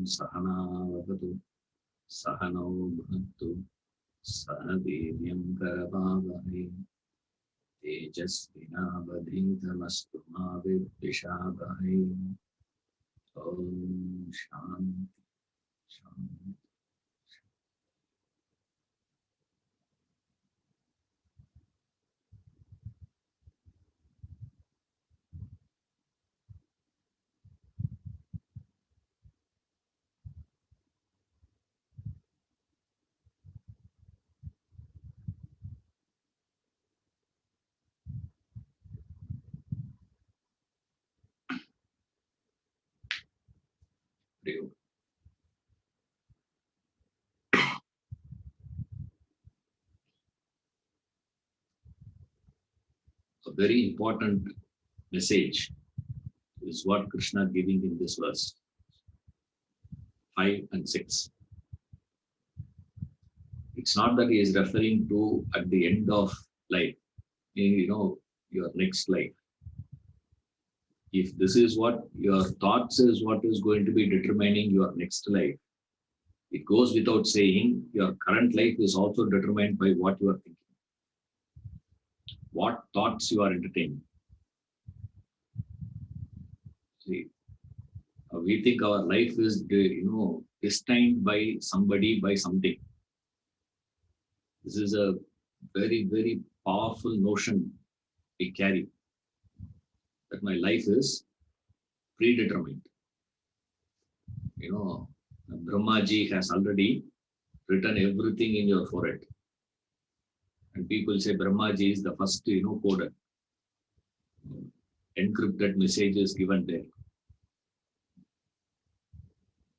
Sahana Vavatu Sahano Bhunaktu Sahadevyam Karavavahe Tejasvinavadhitamastu ma vidvishabhahe. Om Shanti Shanti. A very important message is what Krishna is giving in this verse 5 and 6. It's not that he is referring to at the end of life, your next life. If this is what your thoughts is what is going to be determining your next life, it goes without saying your current life is also determined by what you are thinking, what thoughts you are entertaining. See, we think our life is, destined by somebody, by something. This is a very, very powerful notion we carry, that my life is predetermined. Brahmaji has already written everything in your forehead. And people say Brahmaji is the first, coder. Encrypted messages given there.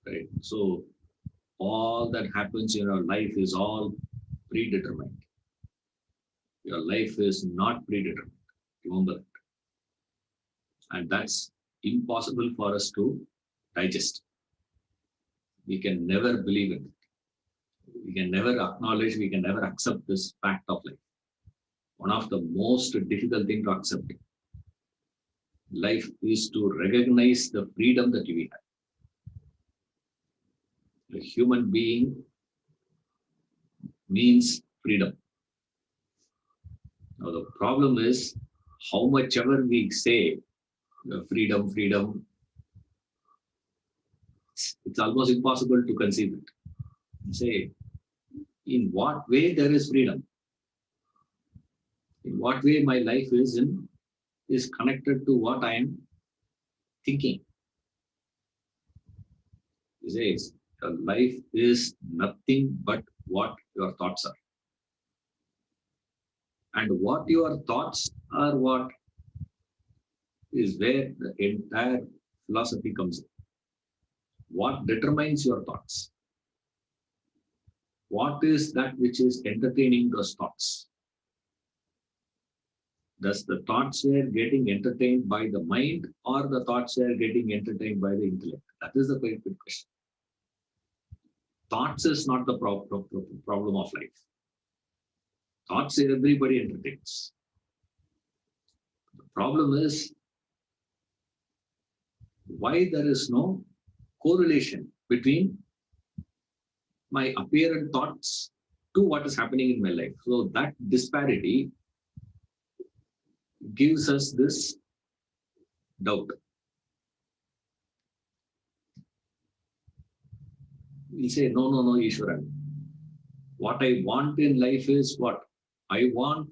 Right. So all that happens in your life is all predetermined. Your life is not predetermined. Remember that. And that's impossible for us to digest. We can never believe in it. We can never acknowledge, we can never accept this fact of life. One of the most difficult things to accept in life is to recognize the freedom that we have. A human being means freedom. Now the problem is, how much ever we say freedom, freedom, it's almost impossible to conceive it. Say, in what way there is freedom? In what way my life is connected to what I am thinking? He says, your life is nothing but what your thoughts are. And what your thoughts are, what is where the entire philosophy comes in. What determines your thoughts? What is that which is entertaining those thoughts? Does the thoughts were getting entertained by the mind, or the thoughts were getting entertained by the intellect? That is the very good question. Thoughts is not the problem of life. Thoughts everybody entertains. The problem is why there is no correlation between my apparent thoughts to what is happening in my life. So that disparity gives us this doubt. We say, no, Ishwaran. What I want in life is what? I want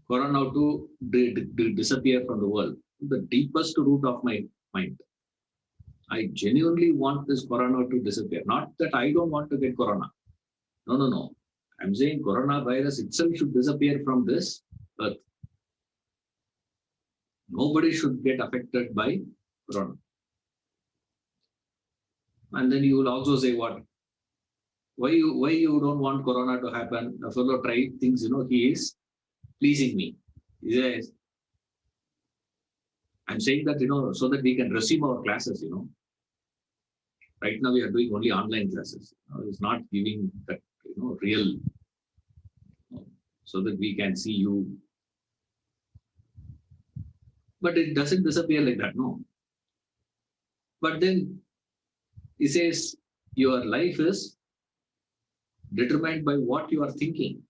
Corona to disappear from the world. The deepest root of my mind. I genuinely want this Corona to disappear. Not that I don't want to get Corona. No. I'm saying coronavirus itself should disappear from this earth. Nobody should get affected by Corona. And then you will also say what? Why you don't want Corona to happen? The fellow tried things, he is pleasing me. He says, I'm saying that, so that we can resume our classes, Right now we are doing only online classes. It's not giving that, real, so that we can see you. But it doesn't disappear like that, no. But then he says, your life is determined by what you are thinking.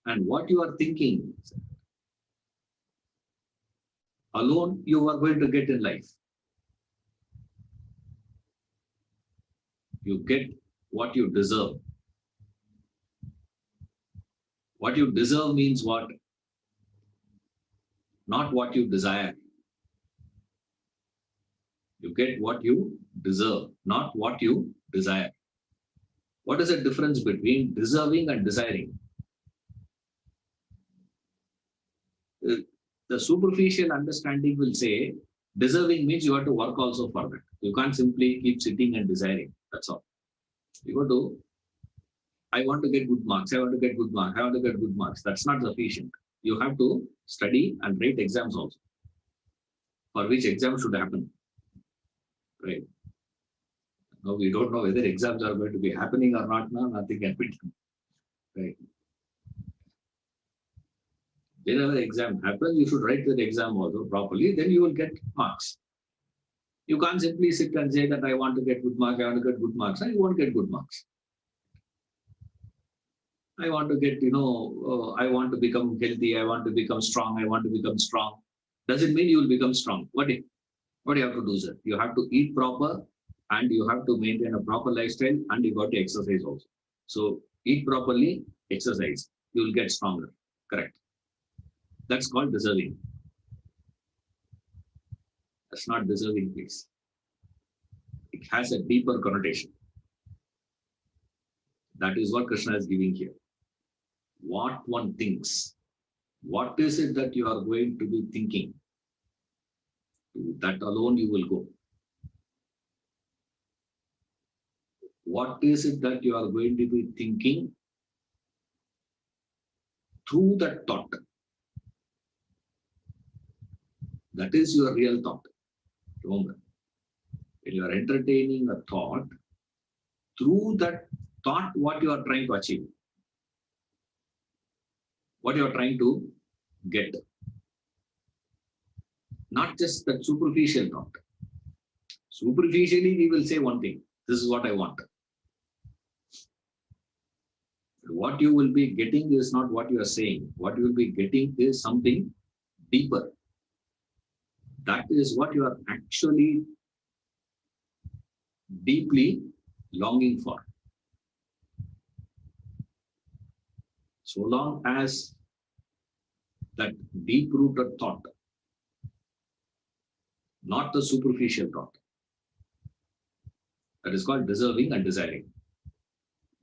And what you are thinking alone, you are going to get in life. You get what you deserve. What you deserve means what? Not what you desire. You get what you deserve, not what you desire. What is the difference between deserving and desiring? The superficial understanding will say deserving means you have to work also for that. You can't simply keep sitting and desiring. That's all. You got to, I want to get good marks. I want to get good marks. I want to get good marks. That's not sufficient. You have to study and write exams also. For which exam should happen. Right. Now we don't know whether exams are going to be happening or not. Now nothing can be done. Right. Whenever the exam happens, you should write the exam also properly. Then you will get marks. You can't simply sit and say that I want to get good marks. I want to get good marks. And you won't get good marks. I want to get, I want to become healthy. I want to become strong. I want to become strong. Does it mean you will become strong? What do you have to do, sir? You have to eat proper and you have to maintain a proper lifestyle and you got to exercise also. So eat properly, exercise. You will get stronger. Correct. That's called deserving. That's not deserving, please. It has a deeper connotation. That is what Krishna is giving here. What one thinks. What is it that you are going to be thinking? To that alone you will go. What is it that you are going to be thinking through that thought? That is your real thought. Remember, when you are entertaining a thought, through that thought, what you are trying to achieve, what you are trying to get, not just that superficial thought. Superficially, we will say one thing, this is what I want. What you will be getting is not what you are saying. What you will be getting is something deeper. That is what you are actually deeply longing for. So long as that deep-rooted thought, not the superficial thought, that is called deserving and desiring.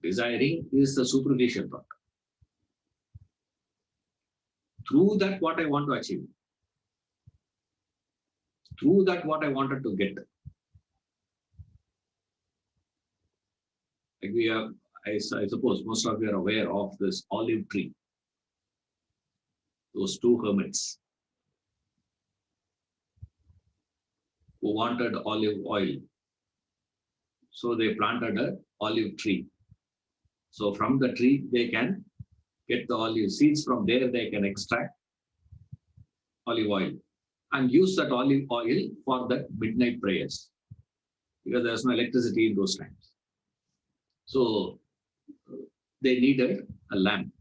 Desiring is the superficial thought. Through that, what I want to achieve. Through that, what I wanted to get. Like we have, I suppose most of you are aware of this olive tree. Those two hermits who wanted olive oil. So they planted an olive tree. So from the tree, they can get the olive seeds. From there, they can extract olive oil and use that olive oil for the midnight prayers, because there's no electricity in those times. So they needed a lamp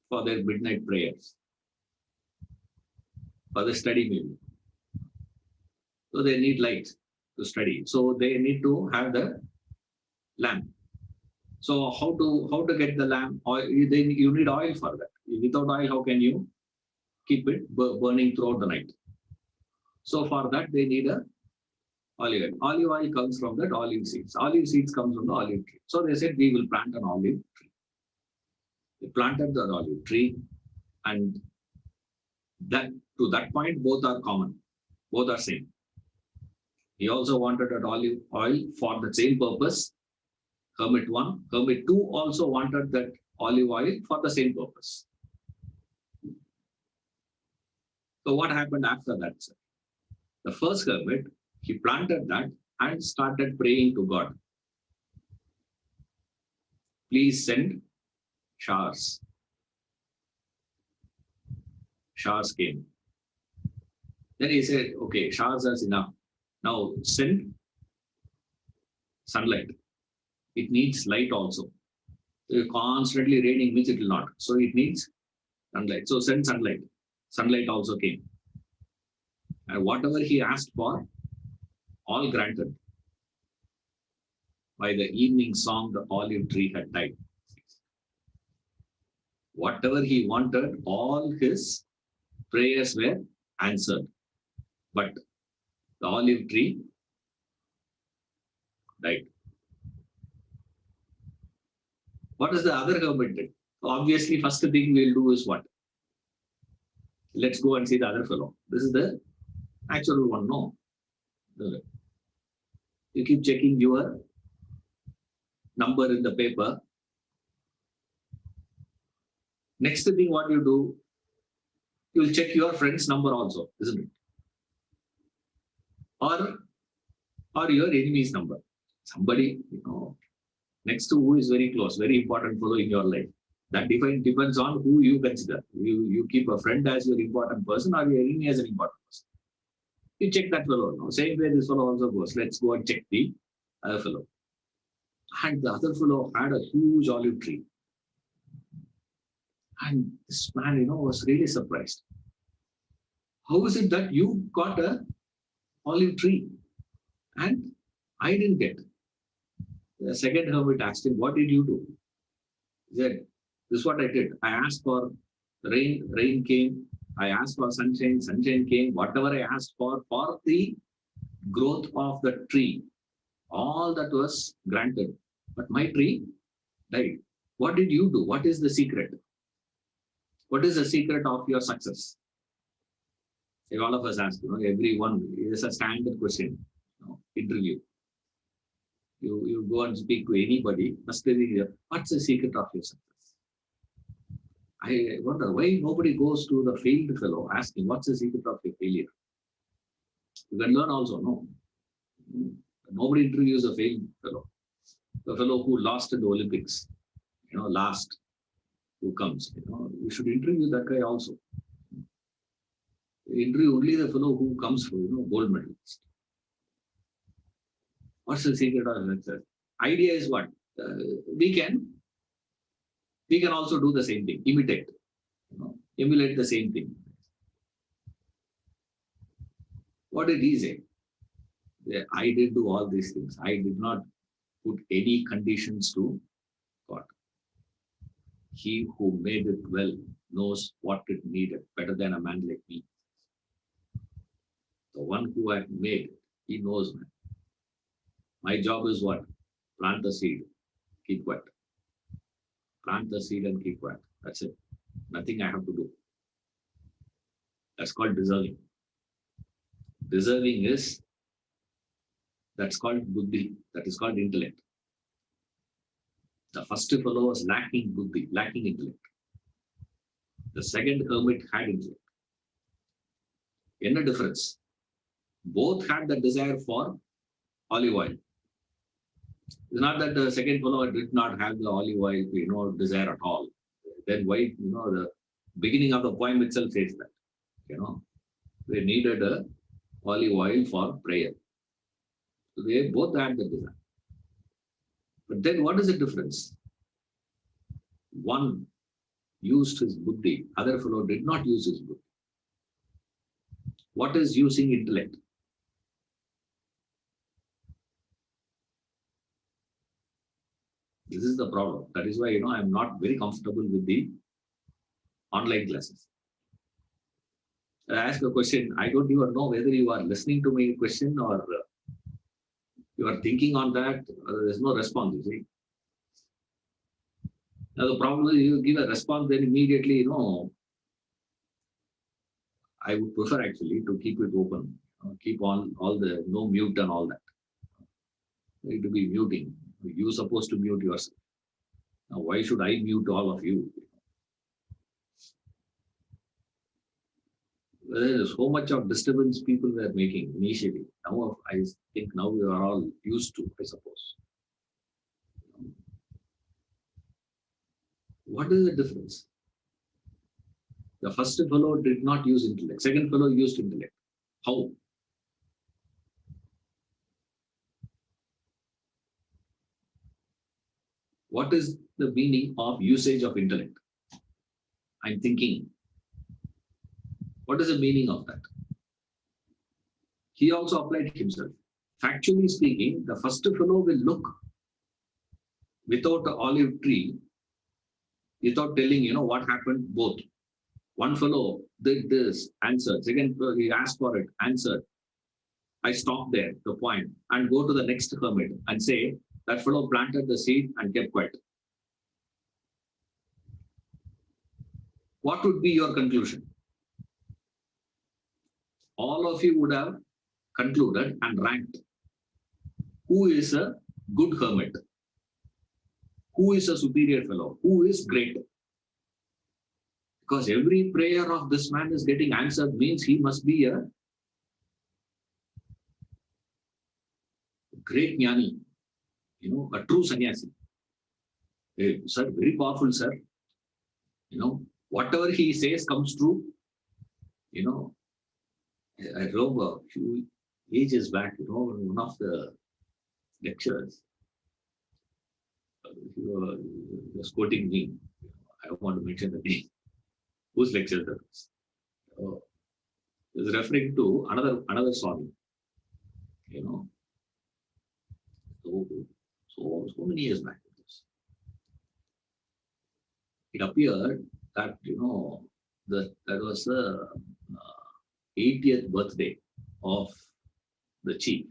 for their midnight prayers, for the study maybe. So they need light to study. So they need to have the lamp. So how to get the lamp? You need oil for that. Without oil, how can you keep it burning throughout the night? So for that, they need a olive oil. Olive oil comes from that olive seeds. Olive seeds comes from the olive tree. So they said, we will plant an olive tree. They planted the olive tree, and that to that point, both are common. Both are same. He also wanted that olive oil for the same purpose. Hermit 1. Hermit 2 also wanted that olive oil for the same purpose. So what happened after that, sir? The first hermit, he planted that and started praying to God. Please send showers. Showers came. Then he said, okay, showers is enough. Now send sunlight. It needs light also. So you're constantly raining, which it will not. So it needs sunlight. So send sunlight. Sunlight also came. And whatever he asked for, all granted. By the evening song, the olive tree had died. Whatever he wanted, all his prayers were answered. But the olive tree died. What is the other hermit did? Obviously, first thing we'll do is what? Let's go and see the other fellow. This is the natural one. No. You keep checking your number in the paper. Next thing what you do, you will check your friend's number also, isn't it? Or your enemy's number. Somebody, next to who is very close, very important fellow in your life. That depends on who you consider. You keep a friend as your important person or your enemy as an important person. You check that fellow. No? Same way this fellow also goes. Let's go and check the other fellow. And the other fellow had a huge olive tree. And this man, was really surprised. How is it that you got a olive tree and I didn't get? The second hermit asked him, what did you do? He said, this is what I did. I asked for rain, rain came. I asked for sunshine, sunshine came. Whatever I asked for the growth of the tree, all that was granted. But my tree died. What did you do? What is the secret? What is the secret of your success? If all of us ask, everyone, it's a standard question, interview. You go and speak to anybody, first thing, what's the secret of your success? I wonder why nobody goes to the failed fellow asking, what's the secret of your failure? You can learn also, no. Nobody interviews a failed fellow. The fellow who lost in the Olympics, last who comes, you should interview that guy also. You interview only the fellow who comes for, gold medalist. What's the secret of success? Idea is what? We can also do the same thing, imitate, emulate the same thing. What did he say? I did do all these things. I did not put any conditions to God. He who made it well knows what it needed better than a man like me. The one who had made it, he knows, man. My job is what? Plant the seed, keep quiet. Plant the seed and keep quiet. That's it. Nothing I have to do. That's called deserving. Deserving that's called buddhi. That is called intellect. The first fellow was lacking buddhi, lacking intellect. The second hermit had intellect. Any difference? Both had the desire for olive oil. It's not that the second fellow did not have the olive oil, desire at all. Then why, the beginning of the poem itself says that, they needed a olive oil for prayer. So they both had the desire. But then what is the difference? One used his buddhi, other fellow did not use his buddhi. What is using intellect? This is the problem. That is why, I'm not very comfortable with the online classes. I ask a question, I don't even know whether you are listening to my question or you are thinking on that. There's no response, you see. Now the problem is you give a response, then immediately, I would prefer actually to keep it open, keep on all the no mute and all that. You need to be muting. You're supposed to mute yourself. Now, why should I mute all of you? There is so much of disturbance people were making initially. Now, I think now we are all used to, I suppose. What is the difference? The first fellow did not use intellect. Second fellow used intellect. How? What is the meaning of usage of intellect? I'm thinking. What is the meaning of that? He also applied himself. Factually speaking, the first fellow will look without an olive tree, without telling, what happened, both. One fellow did this, answered. Second, he asked for it, answered. I stop there, the point, and go to the next hermit and say, that fellow planted the seed and kept quiet. What would be your conclusion? All of you would have concluded and ranked who is a good hermit, who is a superior fellow, who is great. Because every prayer of this man is getting answered means he must be a great jnani, a true sannyasi. Hey, sir, very powerful, sir. Whatever he says comes true. I remember a few ages back, one of the lecturers, he was quoting me. I don't want to mention the name. Whose lecture that was? He was referring to another Swami. So many years back. It appeared that that was the 80th birthday of the chief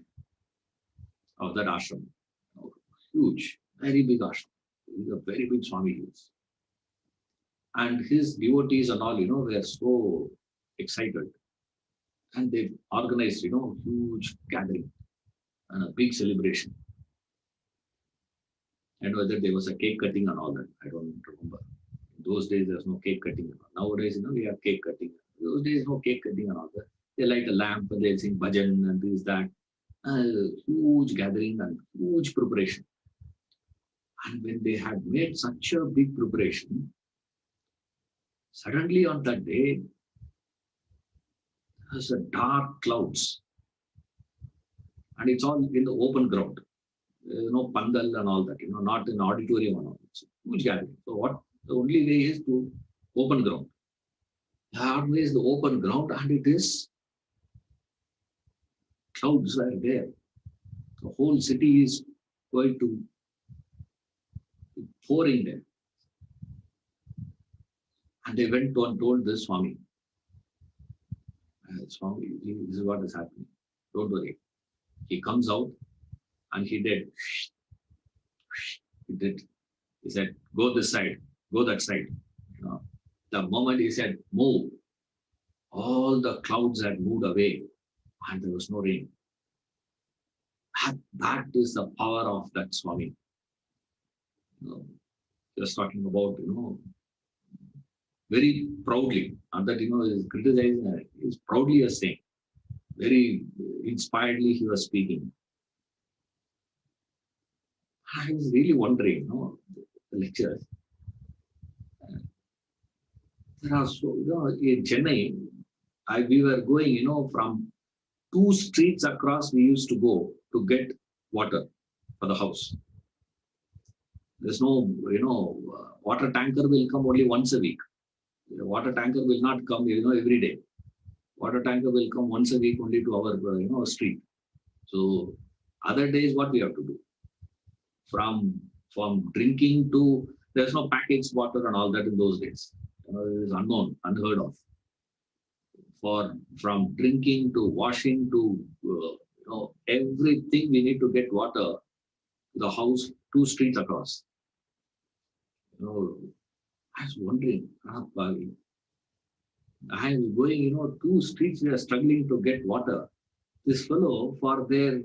of that ashram. Huge, very big ashram. He's a very big Swami he is. And his devotees and all, were so excited. And they organized, huge gathering and a big celebration. And whether there was a cake cutting and all that, I don't remember. In those days, there's no cake cutting. Nowadays, we have cake cutting. In those days, no cake cutting and all that. They light a lamp and they sing bhajan and this, that. Huge gathering and huge preparation. And when they had made such a big preparation, suddenly on that day, there's a dark clouds. And it's all in the open ground. No pandal and all that, not in auditorium and all. It's a huge gathering. So what the only way is to open ground. Always the open ground, and it is clouds are there. The whole city is going to pouring there. And they went to and told this Swami, Swami, this is what is happening. Don't worry. He comes out and he did. He did. He said, go this side, go that side. The moment he said, move, all the clouds had moved away and there was no rain. That is the power of that Swami. Just talking about, very proudly, and that, is criticizing, is proudly saying, very inspiredly he was speaking. I was really wondering, the lectures. There are so, in Chennai, we were going, from 2 streets across, we used to go to get water for the house. There's no, water tanker will come only once a week. The water tanker will not come, every day. Water tanker will come once a week only to our, street. So other days, what we have to do? From drinking to, there's no packaged water and all that in those days. It is unknown, unheard of. From drinking to washing to, everything we need to get water to the house 2 streets across. I was wondering, I was going, 2 streets we are struggling to get water. This fellow for their,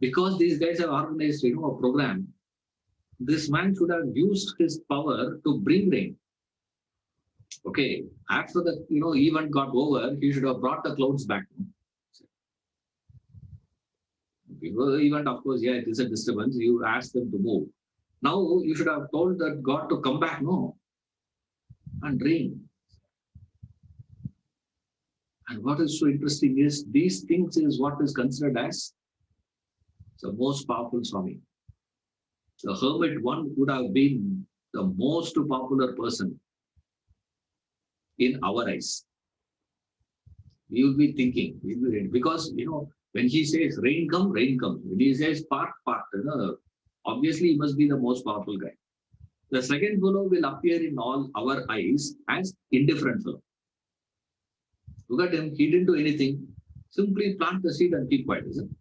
because these guys have organized, a program, this man should have used his power to bring rain. Okay, after the, event got over, he should have brought the clouds back. Before the event, of course, yeah, it is a disturbance. You ask them to move. Now you should have told that God to come back, no, and rain. And what is so interesting is these things is what is considered as the most powerful Swami. The hermit one would have been the most popular person in our eyes. We will be thinking, because when he says rain come, rain comes. When he says park, park. Obviously, he must be the most powerful guy. The second fellow will appear in all our eyes as indifferent fellow. Look at him, he didn't do anything. Simply plant the seed and keep quiet, isn't it?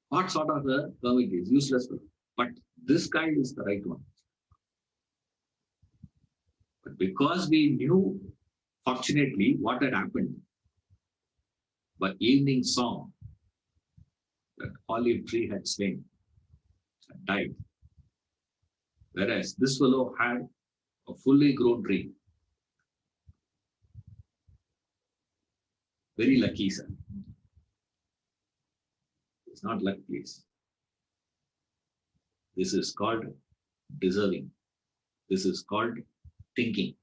What sort of a hermit is useless fellow. But this guy is the right one. But because we knew, fortunately, what had happened, by evening song, that olive tree had slain, had died. Whereas this fellow had a fully grown tree. Very lucky, sir. It's not luck, please. This is called deserving. This is called thinking.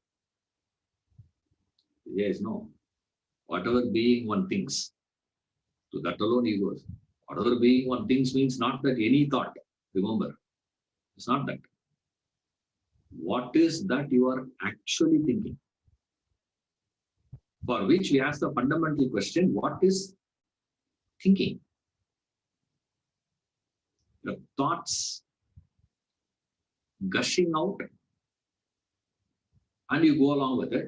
Yes, no. Whatever being one thinks, to that alone he goes. Whatever being one thinks means not that any thought. Remember, it's not that. What is that you are actually thinking? For which we ask the fundamental question, what is thinking? Your thoughts gushing out and you go along with it,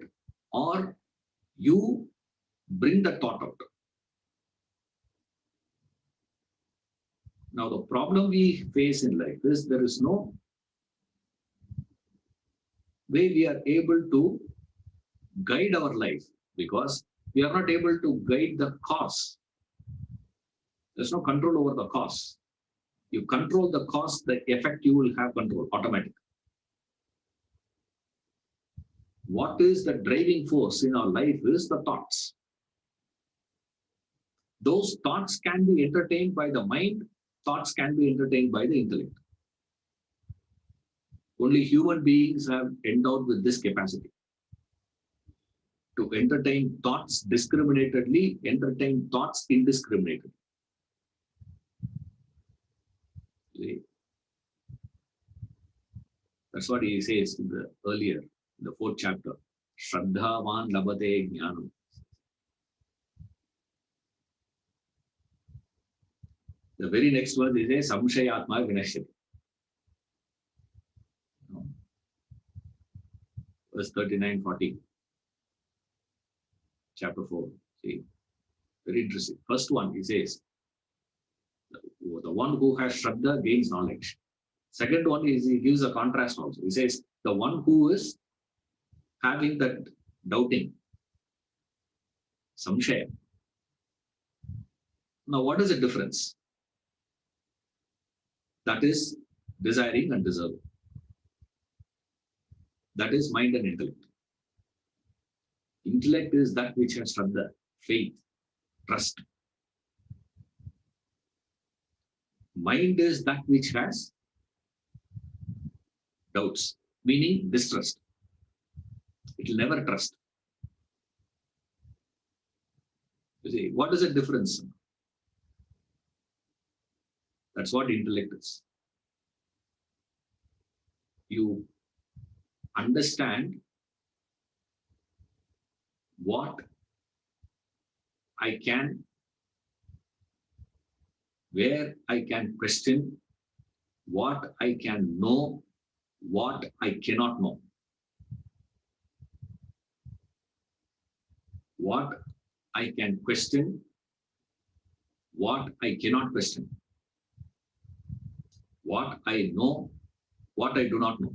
or you bring the thought out. Now, the problem we face in life is there is no way we are able to guide our life because we are not able to guide the cause. There's no control over the cause. You control the cause, the effect you will have control automatically. What is the driving force in our life is the thoughts. Those thoughts can be entertained by the mind, thoughts can be entertained by the intellect. Only human beings have endowed with this capacity to entertain thoughts discriminatedly, entertain thoughts indiscriminately. That's what he says in the earlier, in the 4th chapter. Shraddhavan labate jnanam. The very next word is a samshayatma vinashyati. Verse 39-40. Chapter 4. See, very interesting. First one, he says, the one who has Shraddha gains knowledge. Second one is he gives a contrast also. He says, the one who is having that doubting, samshaya. Now, what is the difference? That is desiring and deserving. That is mind and intellect. Intellect is that which has Shraddha, faith, trust. Mind is that which has doubts, meaning distrust. It will never trust. You see, what is the difference? That's what intellect is. You understand what I can, where I can question, what I can know, what I cannot know. What I can question, what I cannot question. What I know, what I do not know.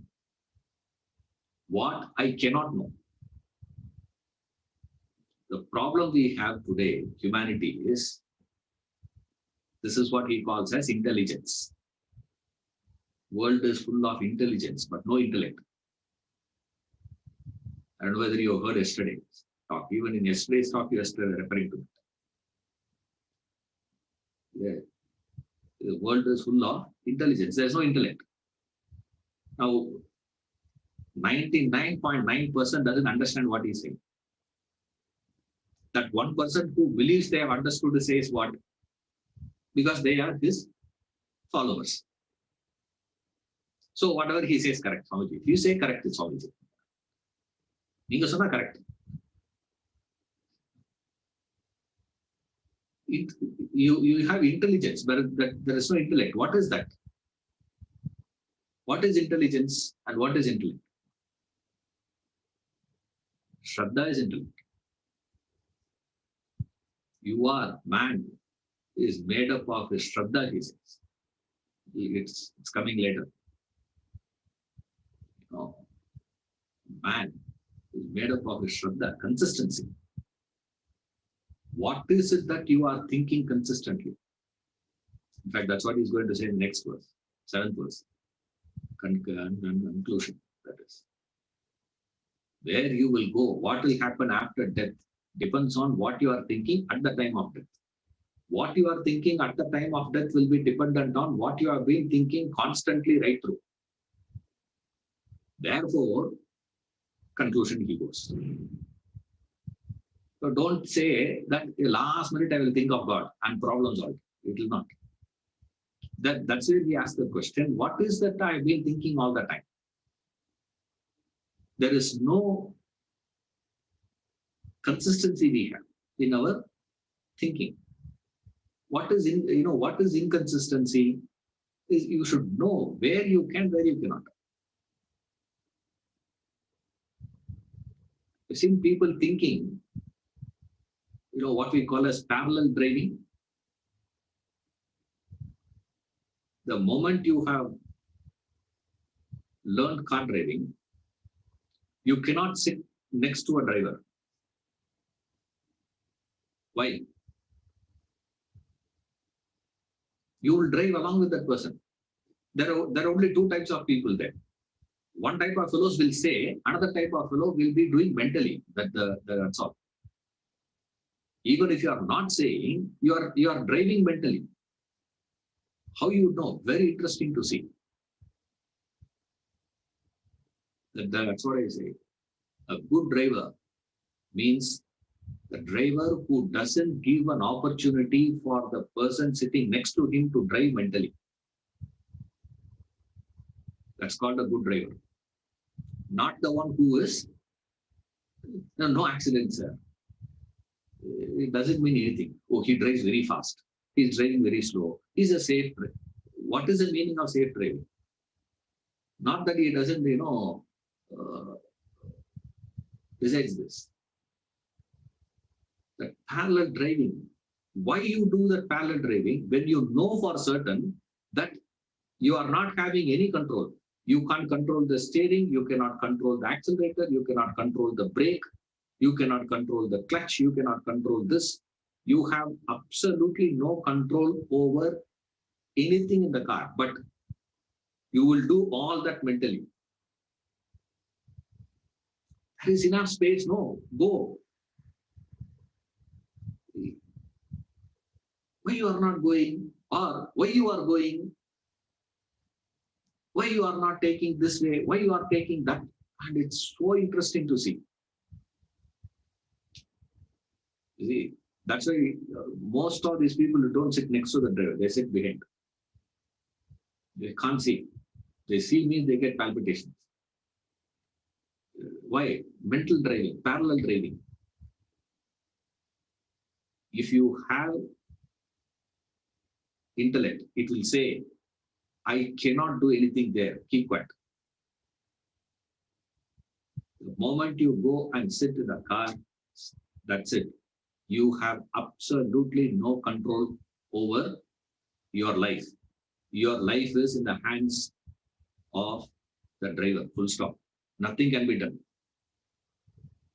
What I cannot know. The problem we have today, humanity, is this is what he calls as intelligence. World is full of intelligence, but no intellect. I don't know whether you heard yesterday's talk. Even in yesterday's talk, you were referring to it. Yeah. The world is full of intelligence. There's no intellect. Now, 99.9% doesn't understand what he's saying. That 1% who believes they have understood says what? Because they are his followers. So whatever he says correct. Swamiji. If you say correct, it's Swamiji. நீங்க சொன்னா correct. You have intelligence, but there is no intellect. What is that? What is intelligence and what is intellect? Shraddha is intellect. You are, man is made up of his Shraddha, he says. It's coming later. Man is made up of his Shraddha, consistency. What is it that you are thinking consistently? In fact, that's what he's going to say in the next verse, 7th verse. Conclusion, that is. Where you will go, what will happen after death, depends on what you are thinking at the time of death. What you are thinking at the time of death will be dependent on what you have been thinking constantly right through. Therefore, conclusion he goes. So don't say that last minute I will think of God and problem solved. It will not. That's where we ask the question, what is that I have been thinking all the time? There is no consistency we have in our thinking. What is inconsistency? Is you should know where you can, where you cannot. I've seen people thinking, what we call as parallel driving. The moment you have learned car driving, you cannot sit next to a driver. Why? You will drive along with that person. There are only two types of people there. One type of fellows will say, another type of fellow will be doing mentally. That's all. Even if you are not saying, you are driving mentally. How you know? Very interesting to see. That's what I say. A good driver means the driver who doesn't give an opportunity for the person sitting next to him to drive mentally. That's called a good driver. Not the one who is, no accidents, sir. It doesn't mean anything. Oh, he drives very fast. He's driving very slow. He's a safe driver. What is the meaning of safe driving? Not that he doesn't, besides this. That parallel driving. Why you do that parallel driving when you know for certain that you are not having any control? You can't control the steering, you cannot control the accelerator, you cannot control the brake, you cannot control the clutch, you cannot control this. You have absolutely no control over anything in the car, but you will do all that mentally. There is enough space, no, go. Why you are not going, or why you are going, why you are not taking this way, why you are taking that, and it's so interesting to see. You see, that's why most of these people don't sit next to the driver, they sit behind. They can't see. They see me, they get palpitations. Why? Mental driving, parallel driving. If you have intellect, it will say, I cannot do anything there, keep quiet. The moment you go and sit in the car, that's it. You have absolutely no control over your life. Your life is in the hands of the driver, full stop. Nothing can be done.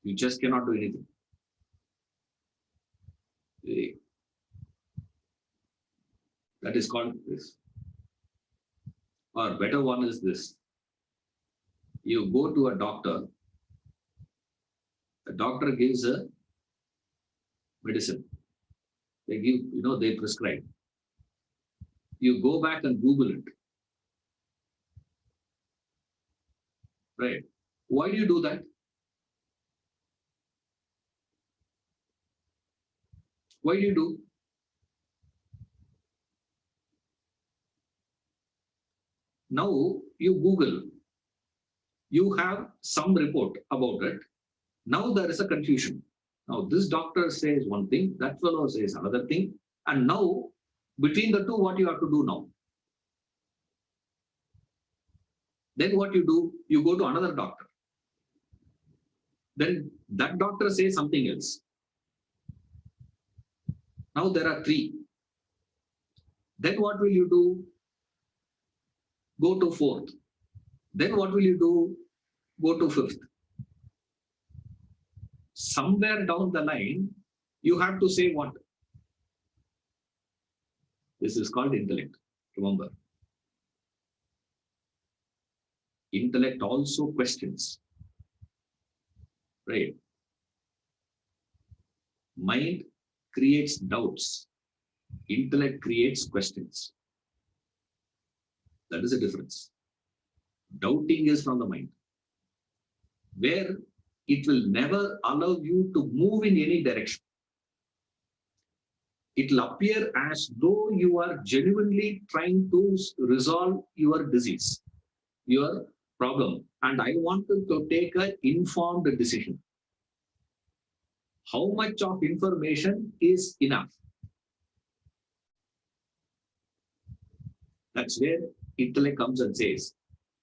You just cannot do anything. That is called this. Or better one is this. You go to a doctor, the doctor gives a medicine. They give, they prescribe. You go back and Google it. Right? Why do you do that? Why do you do? Now, you Google, you have some report about it. Now there is a confusion. Now this doctor says one thing, that fellow says another thing. And now between the two, what you have to do now? Then what you do, you go to another doctor. Then that doctor says something else. Now there are three. Then what will you do? Go to fourth. Then what will you do? Go to fifth. Somewhere down the line, you have to say what? This is called intellect. Remember. Intellect also questions. Right? Mind creates doubts. Intellect creates questions. That is the difference. Doubting is from the mind, where it will never allow you to move in any direction. It will appear as though you are genuinely trying to resolve your disease, your problem, and I wanted to take an informed decision. How much of information is enough? That's where intellect comes and says,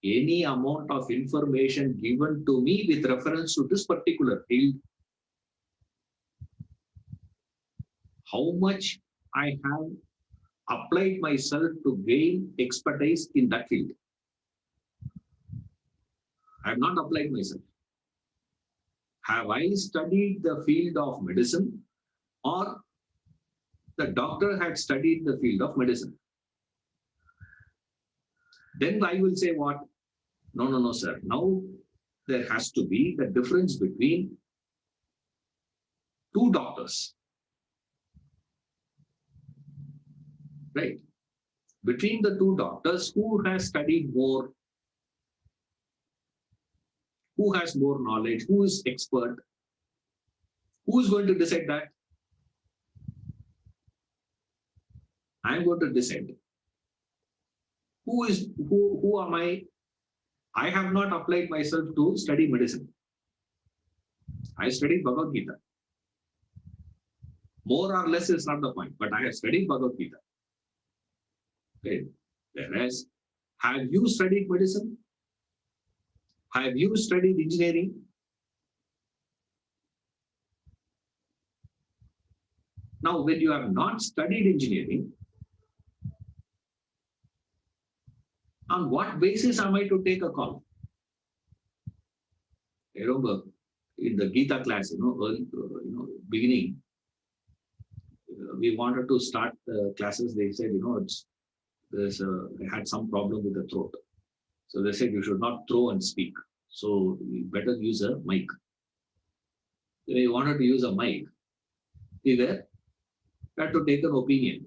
any amount of information given to me with reference to this particular field, how much I have applied myself to gain expertise in that field. I have not applied myself. Have I studied the field of medicine, or the doctor had studied the field of medicine? Then I will say what? No, sir. Now there has to be the difference between two doctors. Right? Between the two doctors, who has studied more? Who has more knowledge? Who is expert? Who is going to decide that? I am going to decide. Who am I? I have not applied myself to study medicine. I studied Bhagavad Gita. More or less is not the point, but I have studied Bhagavad Gita. Okay. Whereas, have you studied medicine? Have you studied engineering? Now, when you have not studied engineering, on what basis am I to take a call? I remember in the Gita class, early, beginning, we wanted to start the classes. They said, they had some problem with the throat. So they said you should not throw and speak. So you better use a mic. When you wanted to use a mic, we had to take an opinion.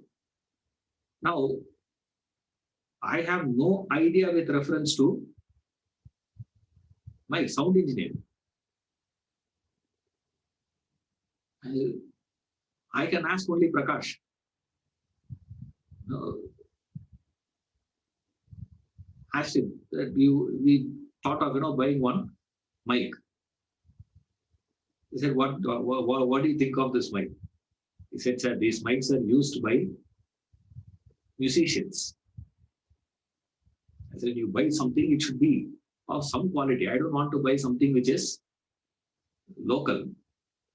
Now, I have no idea with reference to my sound engineering. I can ask only Prakash. Asked him that we thought of buying one mic. He said, what do you think of this mic? He said, sir, these mics are used by musicians. I said, you buy something, it should be of some quality. I don't want to buy something which is local.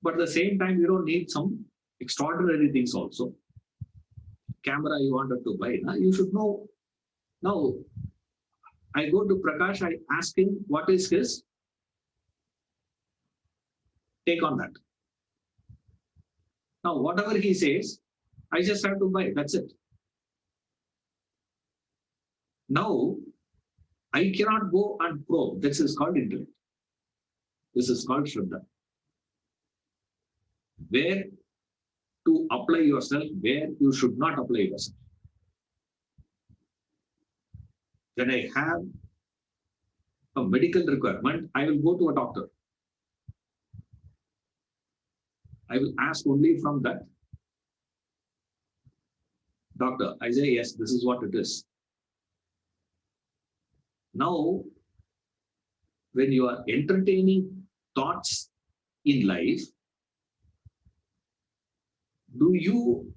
But at the same time, you don't need some extraordinary things also. Camera you wanted to buy, you should know. Now, I go to Prakash, I ask him what is his take on that. Now, whatever he says, I just have to buy. That's it. Now, I cannot go and probe. This is called intellect. This is called Shraddha. Where to apply yourself, where you should not apply yourself. When I have a medical requirement, I will go to a doctor. I will ask only from that doctor. I say, yes, this is what it is. Now, when you are entertaining thoughts in life, do you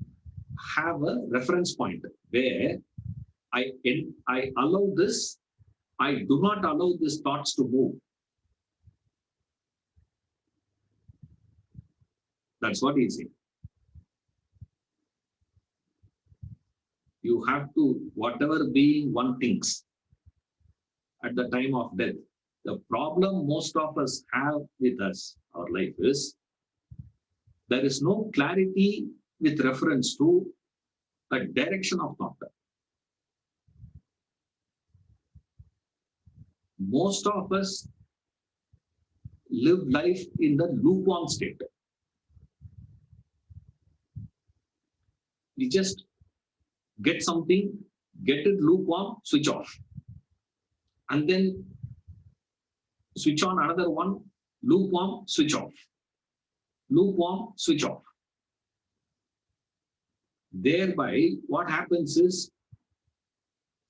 have a reference point where I allow this, I do not allow these thoughts to move? That's what he's saying. You have to, whatever being one thinks at the time of death. The problem most of us have with us, our life, is there is no clarity with reference to a direction of thought. Most of us live life in the lukewarm state. We just get something, get it lukewarm, switch off. And then switch on another one, lukewarm, switch off. Lukewarm, switch off. Thereby, what happens is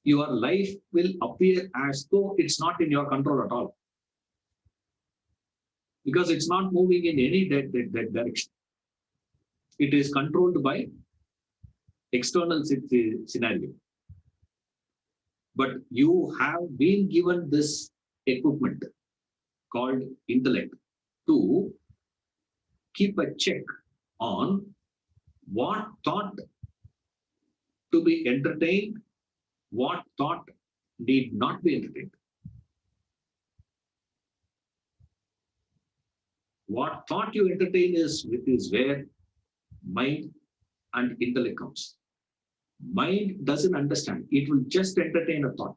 your life will appear as though it's not in your control at all. Because it's not moving in any direction. It is controlled by external scenario. But you have been given this equipment called intellect to keep a check on what thought to be entertained, what thought need not be entertained. What thought you entertain is where mind and intellect comes. Mind doesn't understand. It will just entertain a thought.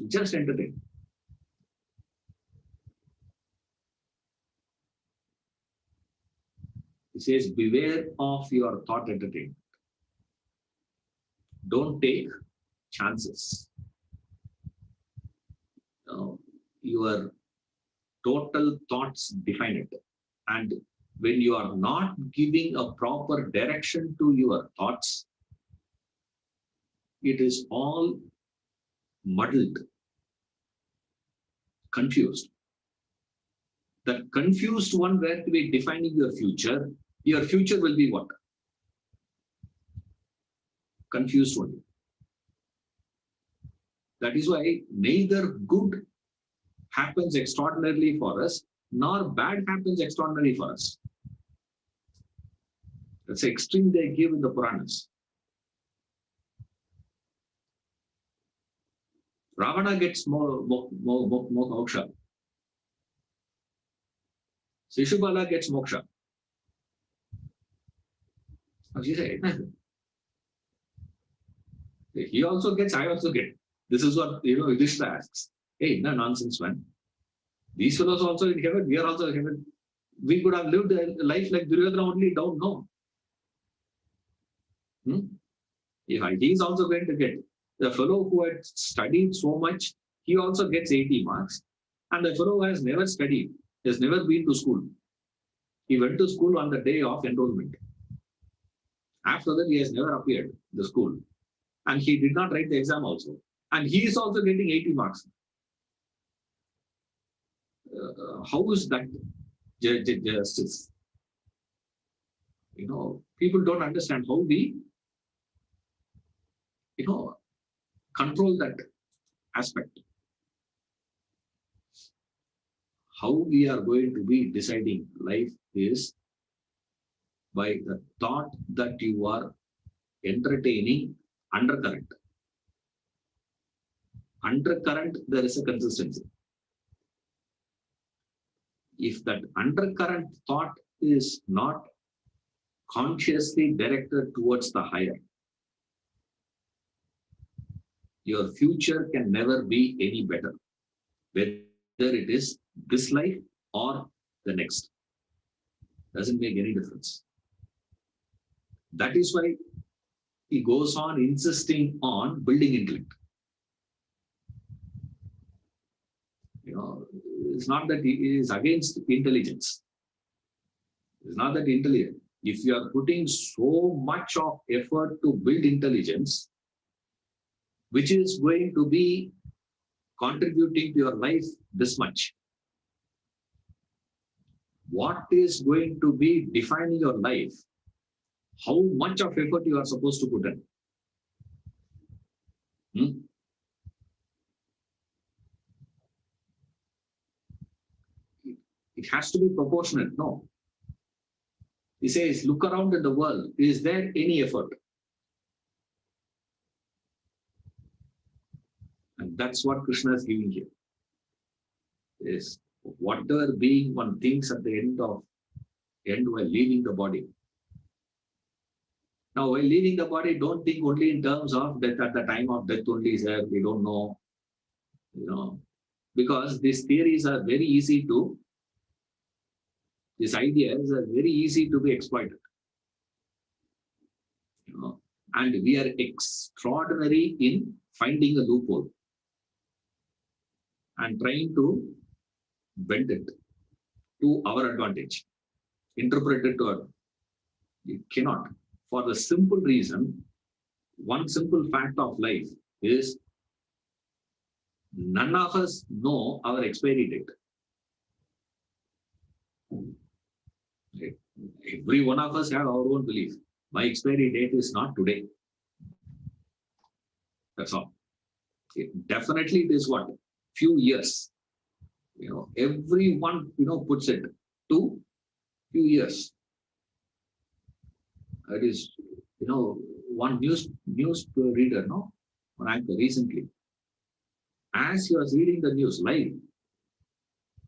Just entertain. It says, beware of your thought entertainment. Don't take chances. Your total thoughts define it. And when you are not giving a proper direction to your thoughts, it is all muddled, confused. The confused one where to be defining your future will be what? Confused one. That is why neither good happens extraordinarily for us, nor bad happens extraordinarily for us. That's the extreme they give in the Puranas. Ravana gets more moksha. Shishubala gets moksha. She said, he also gets, I also get. This is what, Yudhishthira asks. Hey, no nonsense, man. These fellows also in heaven, we are also in heaven. We could have lived a life like Duryodhana, only don't know. If he is also going to get, the fellow who had studied so much, he also gets 80 marks. And the fellow who has never studied, has never been to school. He went to school on the day of enrollment. After that, he has never appeared in the school. And he did not write the exam also. And he is also getting 80 marks. How is that justice? People don't understand how we, control that aspect. How we are going to be deciding life is by the thought that you are entertaining undercurrent. Undercurrent, there is a consistency. If that undercurrent thought is not consciously directed towards the higher, your future can never be any better, whether it is this life or the next. Doesn't make any difference. That is why he goes on insisting on building intellect. It's not that he is against intelligence. It's not that intelligent. If you are putting so much of effort to build intelligence, which is going to be contributing to your life this much. What is going to be defining your life? How much of effort you are supposed to put in? It has to be proportionate. No. He says, look around in the world. Is there any effort? And that's what Krishna is giving here. Is whatever being one thinks at the end while leaving the body. Now, while leaving the body, don't think only in terms of death. At the time of death only is there. We don't know, because these theories are very easy to, these ideas are very easy to be exploited. And we are extraordinary in finding a loophole and trying to bend it to our advantage, interpret it to our. You cannot. For the simple reason, one simple fact of life is none of us know our expiry date. Every one of us have our own belief. My expiry date is not today. That's all. Definitely it is what? Few years. Everyone, puts it to few years. It is, one news reader, one anchor recently, as he was reading the news live,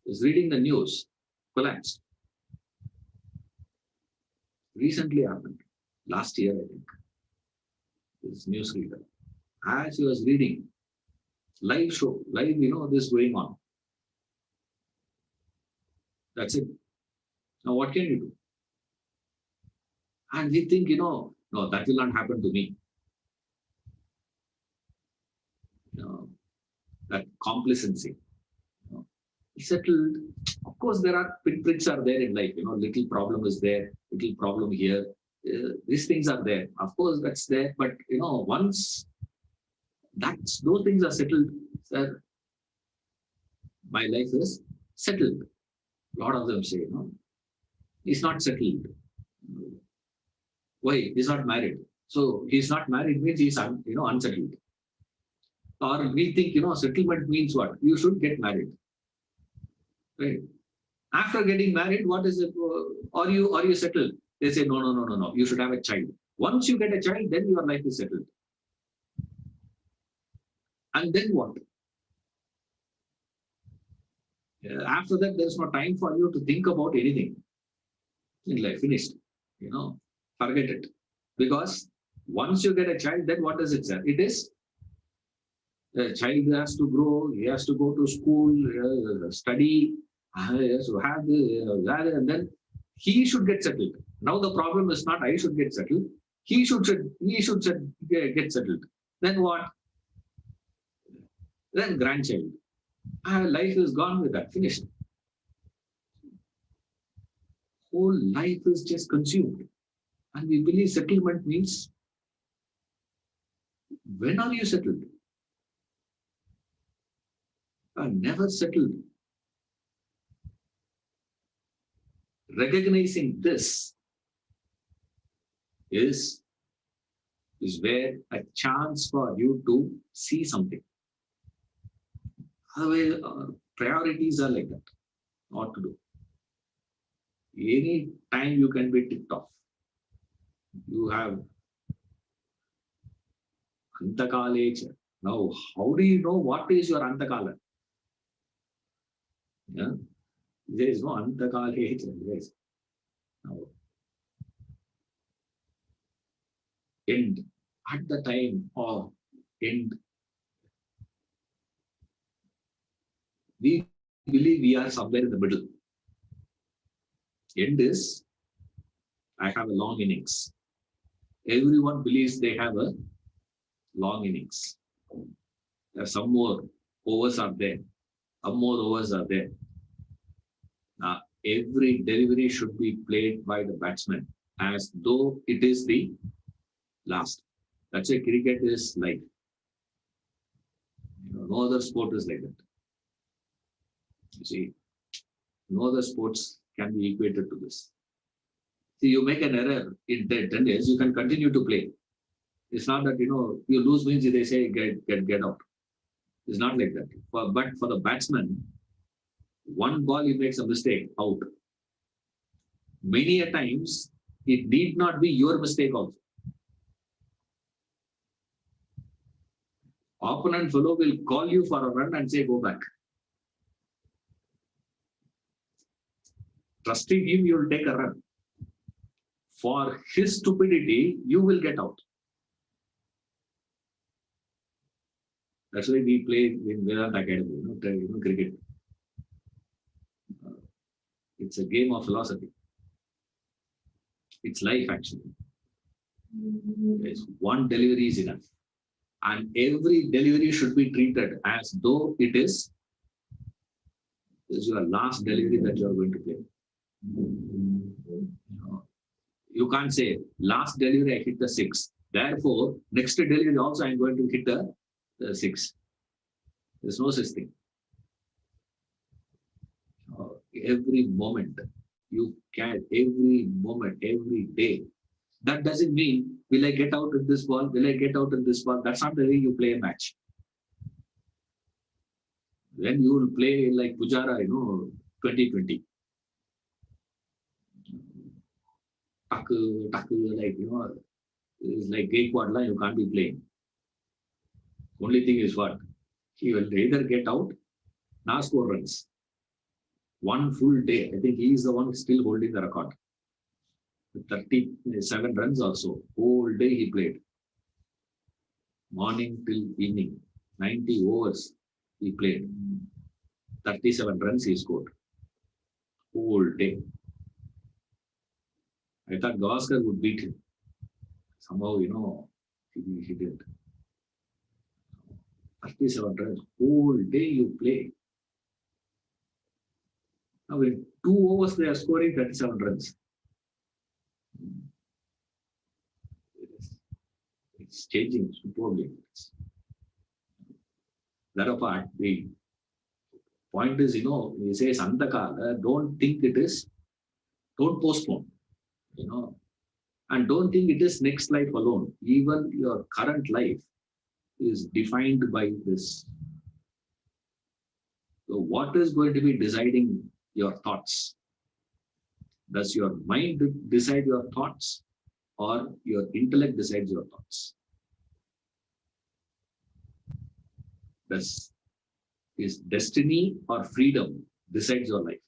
was reading the news, collapsed. Recently happened, last year, I think. This news reader, as he was reading, live show, live, this going on. That's it. Now, what can you do? And we think, no, that will not happen to me. That complacency. Settled. Of course, there are pinpricks are there in life. Little problem is there, little problem here. These things are there. Of course, that's there. But once those things are settled, sir, my life is settled. A lot of them say, he's not settled. Why? He's not married. So he's not married means he's unsettled. Or we think, settlement means what? You should get married. Right? After getting married, what is it? Are you settled? They say, no. You should have a child. Once you get a child, then your life is settled. And then what? After that, there's no time for you to think about anything in life. Finished. Forget it. Because once you get a child, then what is it, sir? It is the child has to grow, he has to go to school, study, he has to have and then he should get settled. Now the problem is not I should get settled. He should get settled. Then what? Then grandchild. Life is gone with that. Finished. Whole life is just consumed. And we believe settlement means, when are you settled? You are never settled. Recognizing this is where a chance for you to see something. Otherwise, priorities are like that. What to do? Any time you can be ticked off. You have Antakalecha. Now, how do you know what is your Antakala? Yeah? There is no Antakalecha. Yes. Now, end. At the time of end, we believe we are somewhere in the middle. End is, I have a long innings. Everyone believes they have a long innings. There's some more overs are there. Some more overs are there. Now, every delivery should be played by the batsman as though it is the last. That's why cricket is life. No other sport is like that. You see, no other sports can be equated to this. See, you make an error in 10 days, you can continue to play. It's not that, you lose means they say get out. It's not like that. But for the batsman, one ball he makes a mistake, out. Many a times, it need not be your mistake also. Opponent fellow will call you for a run and say, go back. Trusting him, you will take a run. For his stupidity, you will get out. That's why we play in Vedanta Academy, cricket. It's a game of philosophy. It's life, actually. It's one delivery is enough. And every delivery should be treated as though it is your last delivery that you are going to play. You can't say, last delivery I hit the 6. Therefore, next delivery also I'm going to hit the 6. There's no such thing. Every moment, you can, every moment, every day. That doesn't mean, will I get out in this ball? Will I get out in this ball? That's not the way you play a match. When you will play like Pujara, 2020. Like, it's like Gaikwad, you can't be playing. Only thing is what? He will either get out, now score runs. One full day. I think he is the one still holding the record. 37 runs also. Whole day he played. Morning till evening. 90 overs he played. 37 runs he scored. Whole day. I thought Gavaskar would beat him. Somehow, he didn't. 37 runs. Whole day you play. Now in 2 overs they are scoring 37 runs. It's changing superbly. That apart, the point is, he says, Antakala, don't think it is, don't postpone, and don't think it is next life alone. Even your current life is defined by this. So what is going to be deciding your thoughts? Does your mind decide your thoughts or your intellect decides your thoughts? Is destiny or freedom decides your life?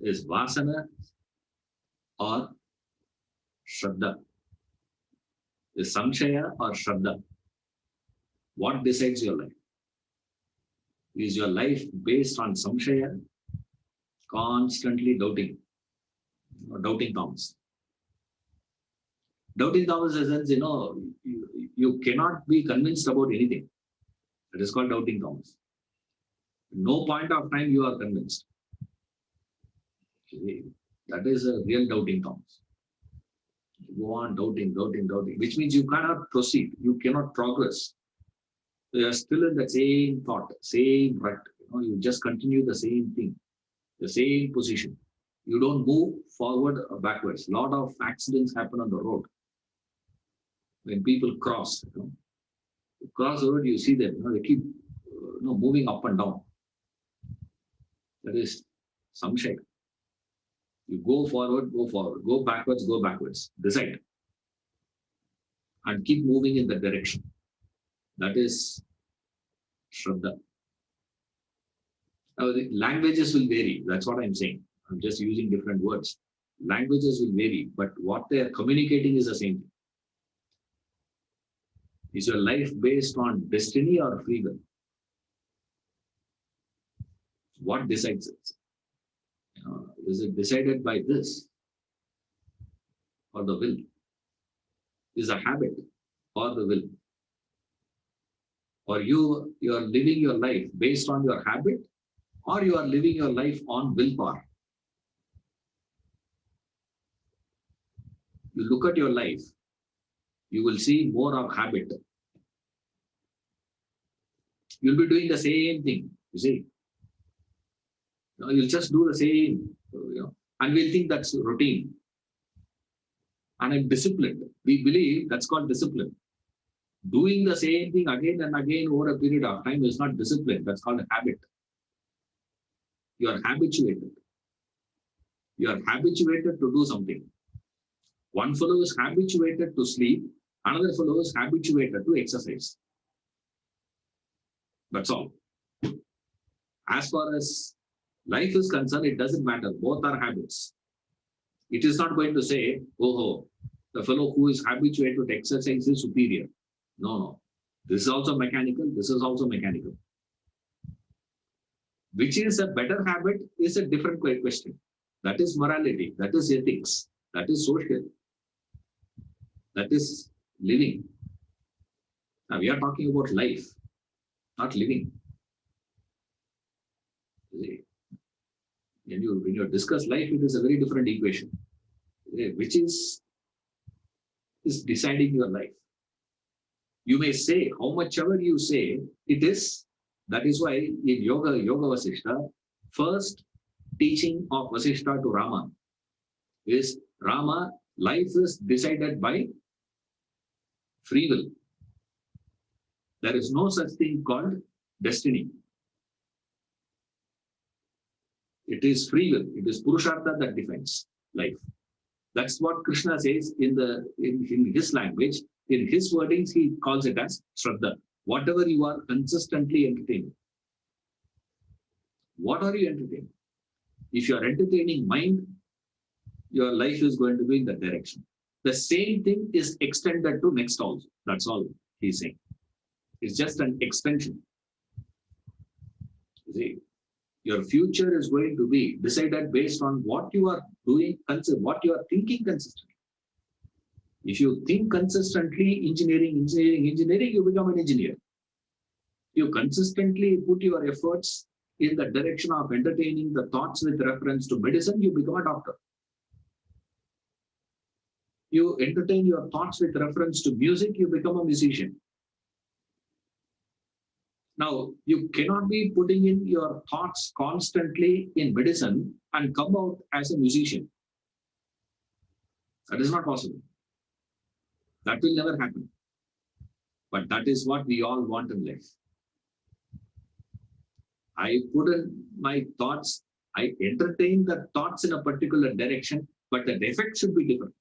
Is vasana or shraddha? Is samshaya or shraddha? What decides your life? Is your life based on samshaya, constantly doubting, or doubting Thomas? Doubting Thomas in the sense, you cannot be convinced about anything. It is called doubting Thomas. No point of time you are convinced. That is a real doubting Thomas. You go on doubting, which means you cannot proceed. You cannot progress. You are still in the same thought, same rut. You just continue the same thing, the same position. You don't move forward or backwards. A lot of accidents happen on the road. When people cross, cross the road, you see them. They keep moving up and down. That is samshaya. You go forward, go backwards, decide. And keep moving in that direction. That is shraddha. Now, the languages will vary. That's what I'm saying. I'm just using different words. Languages will vary, but what they are communicating is the same thing. Is your life based on destiny or free will? What decides it? Is it decided by this or the will? Is a habit or the will? Or you are living your life based on your habit, or you are living your life on willpower? You look at your life. You will see more of habit. You'll be doing the same thing, you see. You'll just do the same, and we'll think that's routine. And I'm disciplined. We believe that's called discipline. Doing the same thing again and again over a period of time is not discipline. That's called a habit. You are habituated. You are habituated to do something. One fellow is habituated to sleep. Another fellow is habituated to exercise. That's all. As far as life is concerned, it doesn't matter. Both are habits. It is not going to say, oh, the fellow who is habituated to exercise is superior. No. This is also mechanical. This is also mechanical. Which is a better habit is a different question. That is morality. That is ethics. That is social. That is living. Now we are talking about life, not living. When you discuss life, it is a very different equation, which is deciding your life. You may say how much ever you say, it is. That is why in Yoga Vasishta, first teaching of Vasishta to Rama is Rama, life is decided by free will. There is no such thing called destiny. It is free will. It is Purushartha that defines life. That's what Krishna says in his language. In his wordings, he calls it as Shraddha. Whatever you are consistently entertaining. What are you entertaining? If you are entertaining mind, your life is going to be in that direction. The same thing is extended to next also. That's all he's saying. It's just an extension. You see, your future is going to be decided based on what you are doing, what you are thinking consistently. If you think consistently, engineering, you become an engineer. You consistently put your efforts in the direction of entertaining the thoughts with reference to medicine, you become a doctor. You entertain your thoughts with reference to music, you become a musician. Now, you cannot be putting in your thoughts constantly in medicine and come out as a musician. That is not possible. That will never happen. But that is what we all want in life. I put in my thoughts, I entertain the thoughts in a particular direction, but the effect should be different.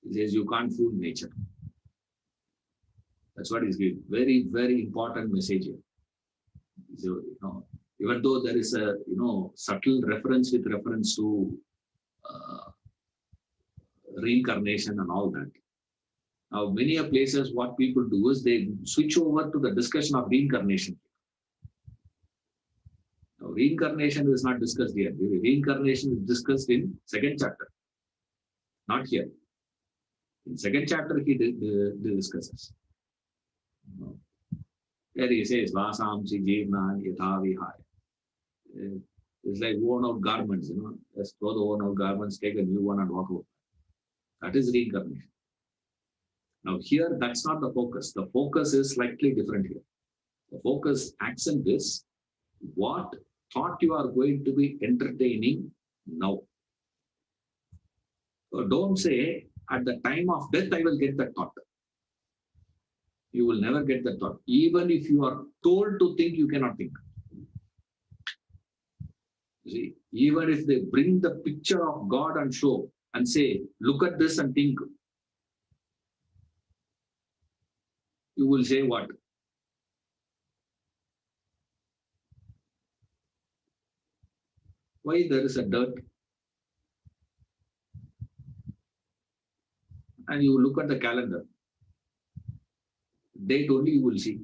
He says you can't fool nature. That's what he's giving. Very, very important message here. So, even though there is a subtle reference with reference to reincarnation and all that. Now, many places, what people do is they switch over to the discussion of reincarnation. Now, reincarnation is not discussed here. Reincarnation is discussed in 2nd chapter, not here. In 2nd chapter, he discusses. There he says, Vasamsi Jivnan Yatha Vihaya. It's like worn out garments, Just throw the worn out garments, take a new one and walk out. That is reincarnation. Now here, that's not the focus. The focus is slightly different here. The focus accent is what thought you are going to be entertaining now. So don't say, at the time of death, I will get that thought. You will never get that thought. Even if you are told to think, you cannot think. You see, even if they bring the picture of God and show and say, look at this and think, you will say what? Why there is a dirt? And you look at the calendar. Date only you will see.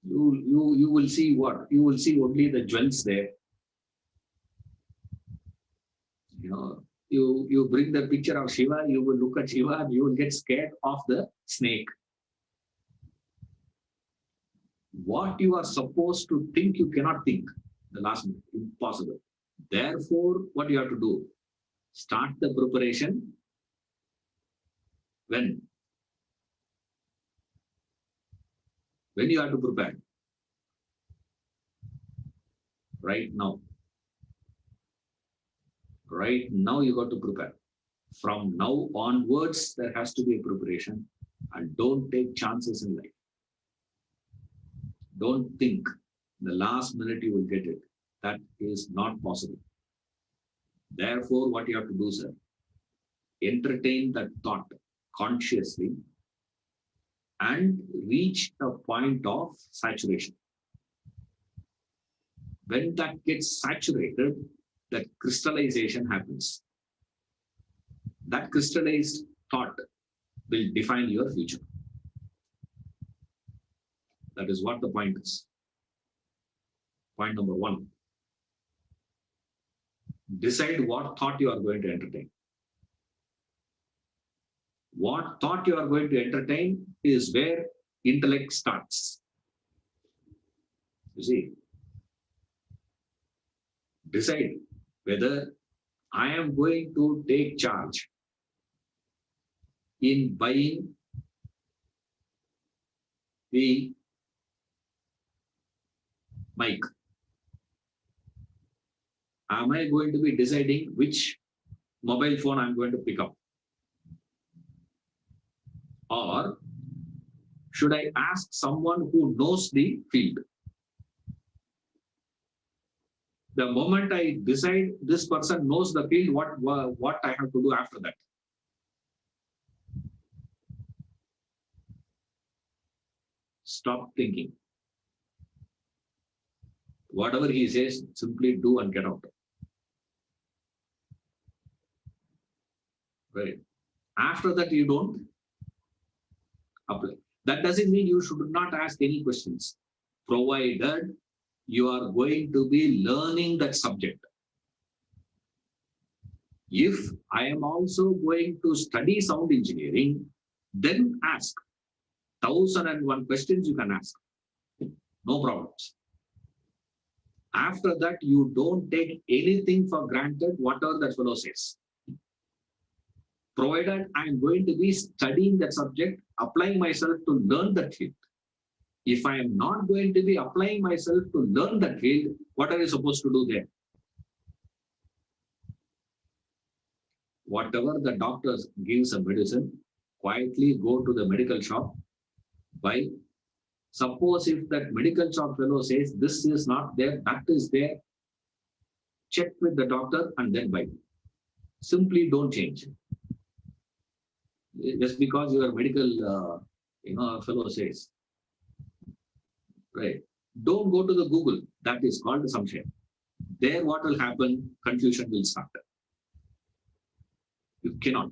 You will see what? You will see only the jewels there. You bring the picture of Shiva, you will look at Shiva and you will get scared of the snake. What you are supposed to think, you cannot think. The last minute, impossible. Therefore, what you have to do? Start the preparation When? When you have to prepare? Right now. Right now you got to prepare. From now onwards, there has to be a preparation, and don't take chances in life. Don't think the last minute you will get it. That is not possible. Therefore, what you have to do, sir, entertain that thought consciously and reach the point of saturation. When that gets saturated, that crystallization happens. That crystallized thought will define your future. That is what the point is. Point number one. Decide what thought you are going to entertain. What thought you are going to entertain is where intellect starts. You see, decide whether I am going to take charge in buying the mic. Am I going to be deciding which mobile phone I'm going to pick up? Or should I ask someone who knows the field? The moment I decide this person knows the field, what I have to do after that? Stop thinking. Whatever he says, simply do and get out. Right. After that, you don't apply. That doesn't mean you should not ask any questions, provided you are going to be learning that subject. If I am also going to study sound engineering, then ask. 1001 questions you can ask. No problems. After that, you don't take anything for granted, whatever that fellow says. Provided I am going to be studying that subject, applying myself to learn that field. If I am not going to be applying myself to learn that field, what are you supposed to do there? Whatever the doctor gives a medicine, quietly go to the medical shop, buy. Suppose if that medical shop fellow says this is not there, that is there, check with the doctor and then buy. Simply don't change. Just because your medical fellow says. Right. Don't go to the Google. That is called assumption. There what will happen? Confusion will start. You cannot.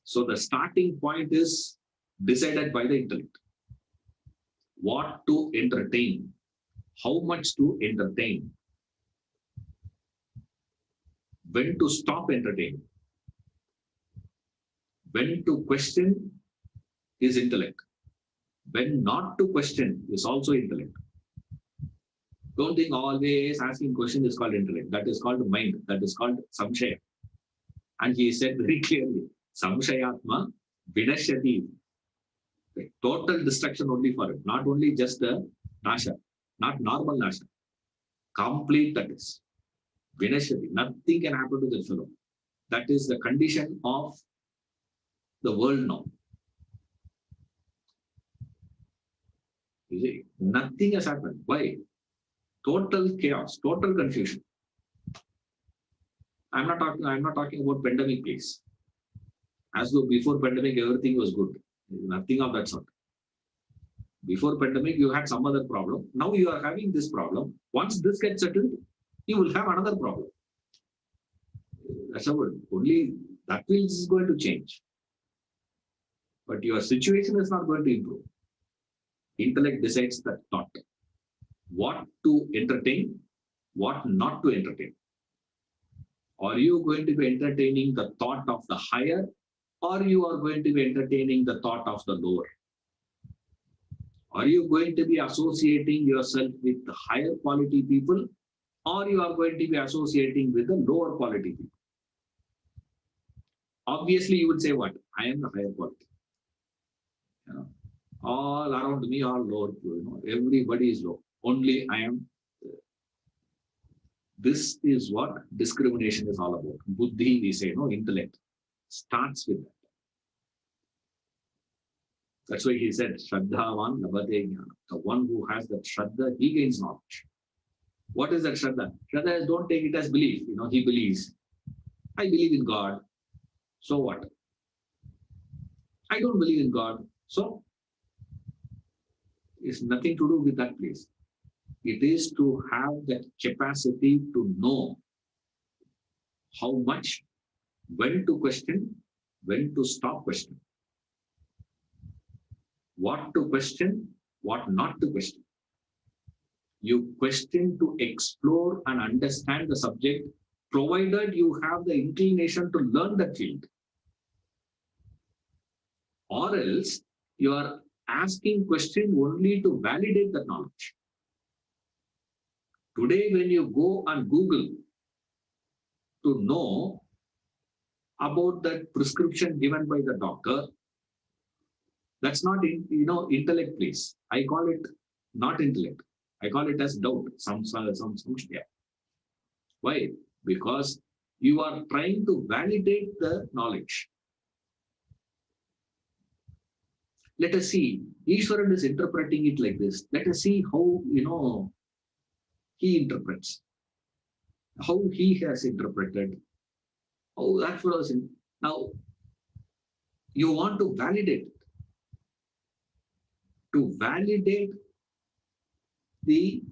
So the starting point is decided by the intellect. What to entertain, how much to entertain, when to stop entertaining, when to question is intellect, when not to question is also intellect. Don't think always asking question is called intellect. That is called mind. That is called samshaya. And he said very clearly, samshayatma vinashyati. Total destruction only for it. Not only just the nasha, not normal nasha. Complete that is. Vinashyati. Nothing can happen to the fellow. That is the condition of the world now. You see, nothing has happened. Why? Total chaos, total confusion. I'm not talking about pandemic, please. As though before pandemic everything was good. Nothing of that sort. Before pandemic, you had some other problem. Now you are having this problem. Once this gets settled, you will have another problem. That's a word. Only that is going to change. But your situation is not going to improve. Intellect decides that thought. What to entertain, what not to entertain. Are you going to be entertaining the thought of the higher, or you are going to be entertaining the thought of the lower? Are you going to be associating yourself with the higher quality people, or you are going to be associating with the lower quality people? Obviously, you would say what? I am the higher quality. You know, all around me are lower. Everybody is low. Only I am. This is what discrimination is all about. Buddhi, we say, intellect starts with that. That's why he said, Shraddhavan labhate jnana. The one who has that Shraddha, he gains knowledge. What is that Shraddha? Shraddha is, don't take it as belief. He believes. I believe in God. So what? I don't believe in God. So it's nothing to do with that place. It is to have that capacity to know how much, when to question, when to stop questioning, what to question, what not to question. You question to explore and understand the subject, provided you have the inclination to learn that field. Or else you are asking question only to validate the knowledge. Today, when you go and Google to know about that prescription given by the doctor, that's not intellect, please. I call it not intellect. I call it as doubt. Yeah. Why? Because you are trying to validate the knowledge. Let us see. Ishwaran is interpreting it like this. Let us see how he interprets, how he has interpreted. Oh, that follows in. Now, you want to validate it. To validate the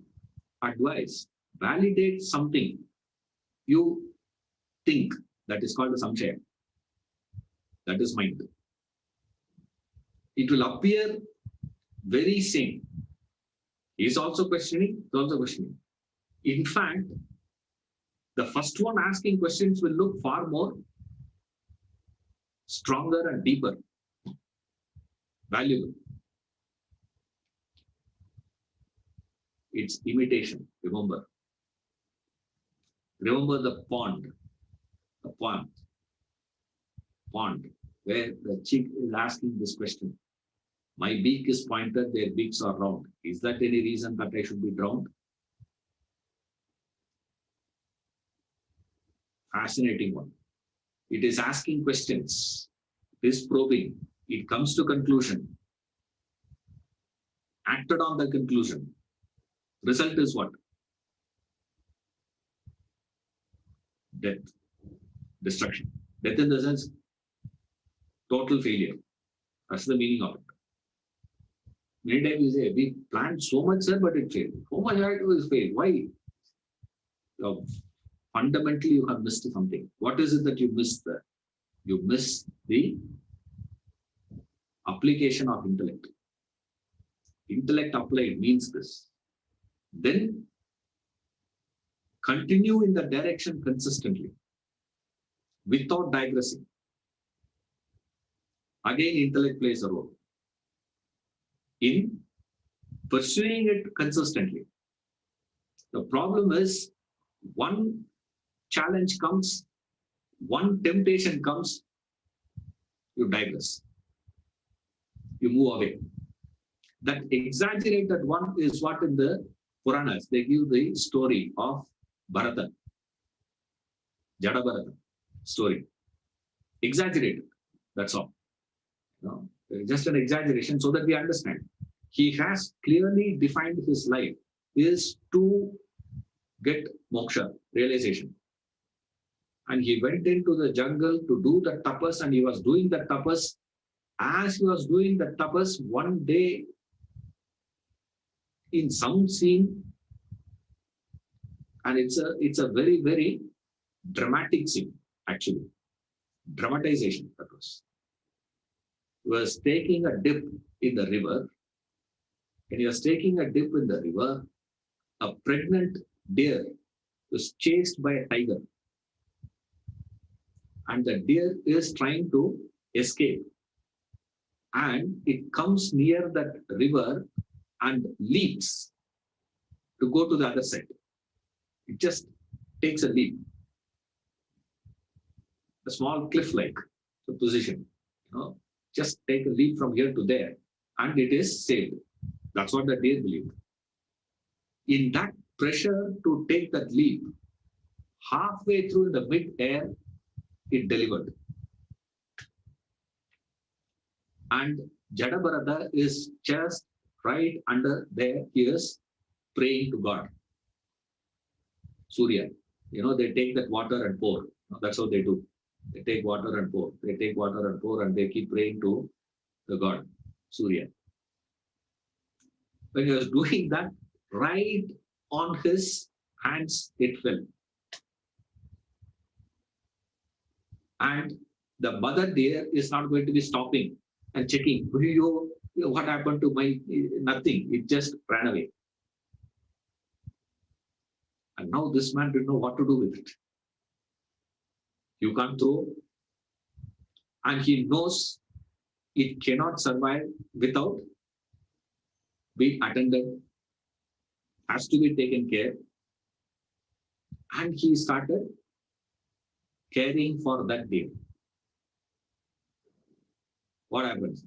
advice, validate something you think, that is called a samshaya. That is mind. It will appear very same. He is also questioning, is also questioning. In fact, the first one asking questions will look far more stronger and deeper, valuable. It's imitation, remember. Remember the pond, where the chick is asking this question. My beak is pointed, their beaks are round. Is that any reason that I should be drowned? Fascinating one. It is asking questions. It is probing. It comes to conclusion. Acted on the conclusion. Result is what? Death. Destruction. Death in the sense, total failure. That's the meaning of it. Many times we say, we planned so much, sir, but it failed. So much I do is failed. Why? Fundamentally, you have missed something. What is it that you missed there? You missed the application of intellect. Intellect applied means this. Then continue in the direction consistently without digressing. Again, intellect plays a role in pursuing it consistently. The problem is, one challenge comes, one temptation comes, you digress. You move away. That exaggerated one is what in the Puranas, they give the story of Bharata, Jada Bharata story. Exaggerated, that's all. Just an exaggeration so that we understand. He has clearly defined his life is to get moksha, realization. And he went into the jungle to do the tapas, and he was doing the tapas. As he was doing the tapas, one day in some scene, and it's a very, very dramatic scene, actually. Dramatization, that was taking a dip in the river. When he was taking a dip in the river, a pregnant deer was chased by a tiger. And the deer is trying to escape. And it comes near that river and leaps to go to the other side. It just takes a leap. A small cliff-like position. Just take a leap from here to there, and it is saved. That's what the deer believed. In that pressure to take that leap, halfway through the mid-air, it delivered. And Jadabharata is just right under there. He is praying to God. Surya. They take that water and pour. That's how they do. They take water and pour. They take water and pour, and they keep praying to the God, Surya. When he was doing that, right on his hands, it fell. And the mother deer is not going to be stopping and checking, what happened to my, nothing. It just ran away. And now this man didn't know what to do with it. You can't throw. And he knows it cannot survive without being attended, has to be taken care. And he started caring for that deer. What happens?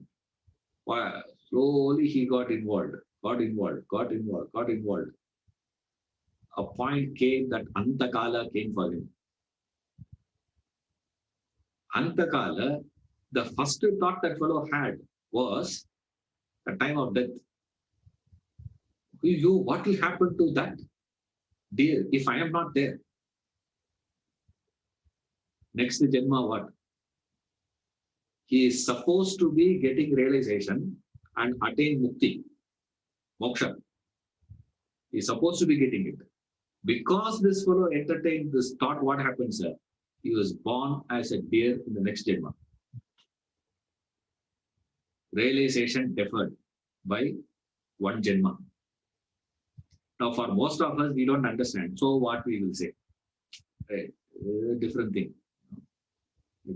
Slowly he got involved. A point came that Antakala came for him. Antakala, the first thought that fellow had was the time of death. What will happen to that deer if I am not there? Next Janma, what? He is supposed to be getting realization and attain mukti, moksha. He is supposed to be getting it. Because this fellow entertained this thought, what happens, sir? He was born as a deer in the next Janma. Realization deferred by one Janma. Now, for most of us, we don't understand. So, what we will say? Right. Different thing.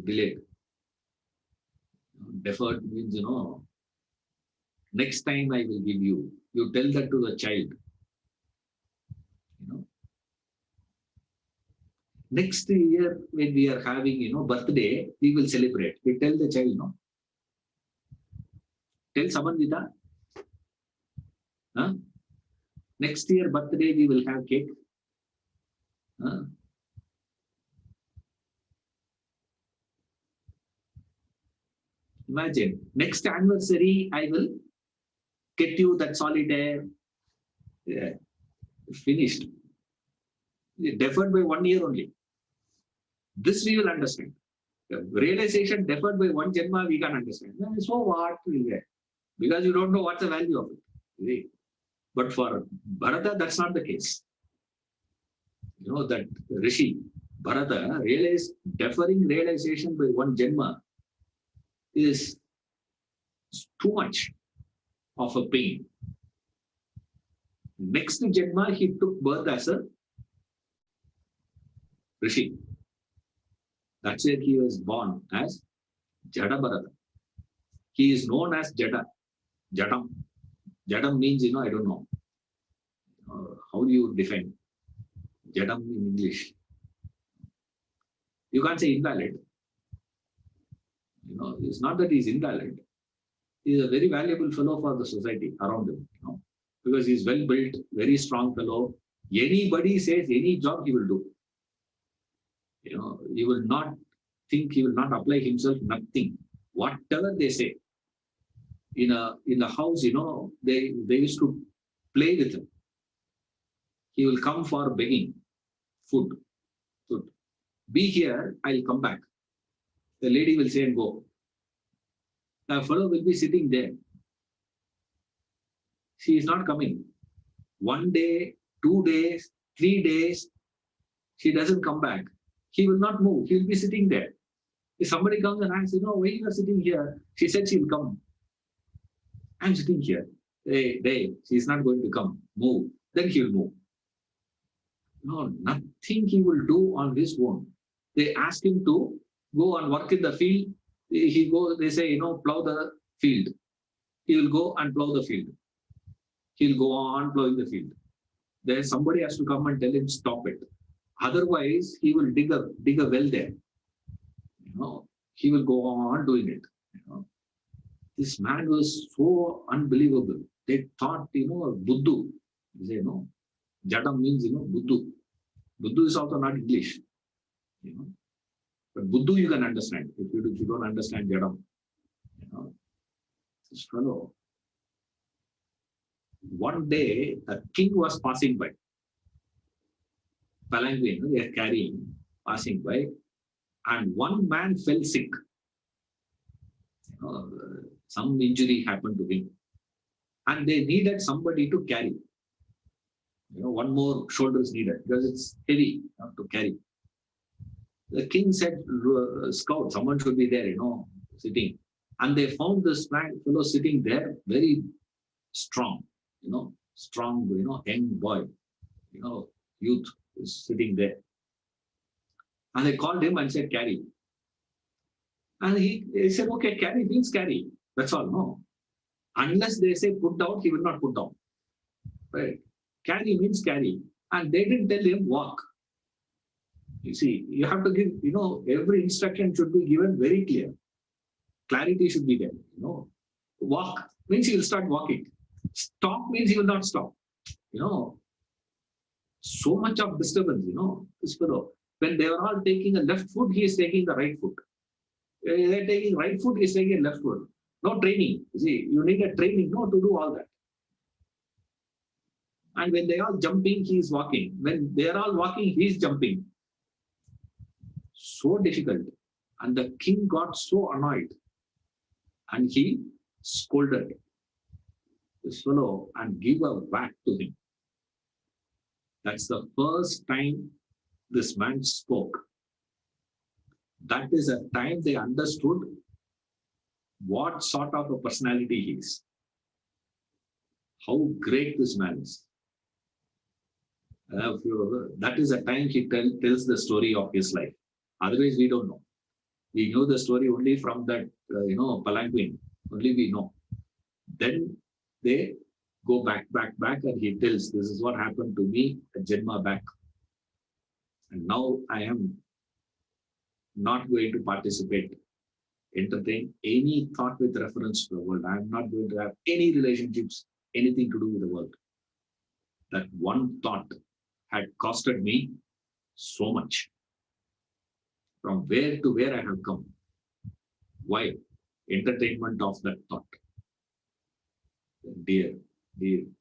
Delayed. Deferred means, next time I will give you. You tell that to the child. Next year, when we are having, birthday, we will celebrate. We tell the child, no? Tell Samandita. Huh? Next year, birthday, we will have cake. Huh? Imagine, next anniversary, I will get you that solitaire. Yeah, finished. Deferred by 1 year only. This we will understand. The realization deferred by one Janma, we can understand. So what will get? Because you don't know what's the value of it. But for Bharata, that's not the case. That Rishi, Bharata, realized deferring realization by one Janma is too much of a pain. Next Janma, he took birth as a Rishi. That's where he was born as Jada Bharata. He is known as Jada. Jadam. Jadam means, I don't know. How do you define Jadam in English? You can't say invalid. It's not that he's invalid. He's a very valuable fellow for the society around him, because he's well built, very strong fellow. Anybody says any job he will do. He will not think, he will not apply himself, nothing. Whatever they say. In the house, they used to play with him. He will come for begging food. Be here, I'll come back. The lady will say and go. The fellow will be sitting there. She is not coming. 1 day, 2 days, 3 days, she doesn't come back. He will not move. He will be sitting there. If somebody comes and asks, why you are sitting here? She said she will come. I'm sitting here. Hey, she's not going to come. Move. Then he will move. No, nothing he will do on his own. They ask him to go and work in the field. He goes, they say, plow the field. He will go and plow the field. He'll go on plowing the field. Then somebody has to come and tell him, stop it. Otherwise, he will dig a well there. He will go on doing it. You know, this man was so unbelievable. They thought, Buddhu. You say, no, Jadam means, Buddhu. Buddhu is also not English. You know, but Buddhu you can understand. If you don't understand Jadam, this fellow. One day, a king was passing by. Palanquin, they are carrying, passing by, and one man fell sick. Some injury happened to him, and they needed somebody to carry. One more shoulder is needed because it's heavy to carry. The king said, "Scout, someone should be there, sitting." And they found this fellow sitting there, very strong, strong, young boy, youth is sitting there. And they called him and said, "Carry." And he said, "Okay, carry means carry. That's all." No. Unless they say put down, he will not put down. Right? Carry means carry. And they didn't tell him walk. You see, you have to give, every instruction should be given very clear. Clarity should be there. Walk means he will start walking. Stop means he will not stop. So much of disturbance, this fellow. When they are all taking a left foot, he is taking the right foot. They're taking right foot, he is taking left foot. No training. You see, you need a training, to do all that. And when they are jumping, he is walking. When they are all walking, he is jumping. So difficult. And the king got so annoyed. And he scolded this fellow and gave a whack to him. That's the first time this man spoke. That is a time they understood what sort of a personality he is. How great this man is. That is a time he tells the story of his life. Otherwise, we don't know. We know the story only from that, palanquin. Only we know. Then they go back, and he tells, this is what happened to me a Janma back. And now I am not going to participate, entertain any thought with reference to the world. I am not going to have any relationships, anything to do with the world. That one thought had costed me so much. From where to where I have come. Why? Entertainment of that thought. Dear. You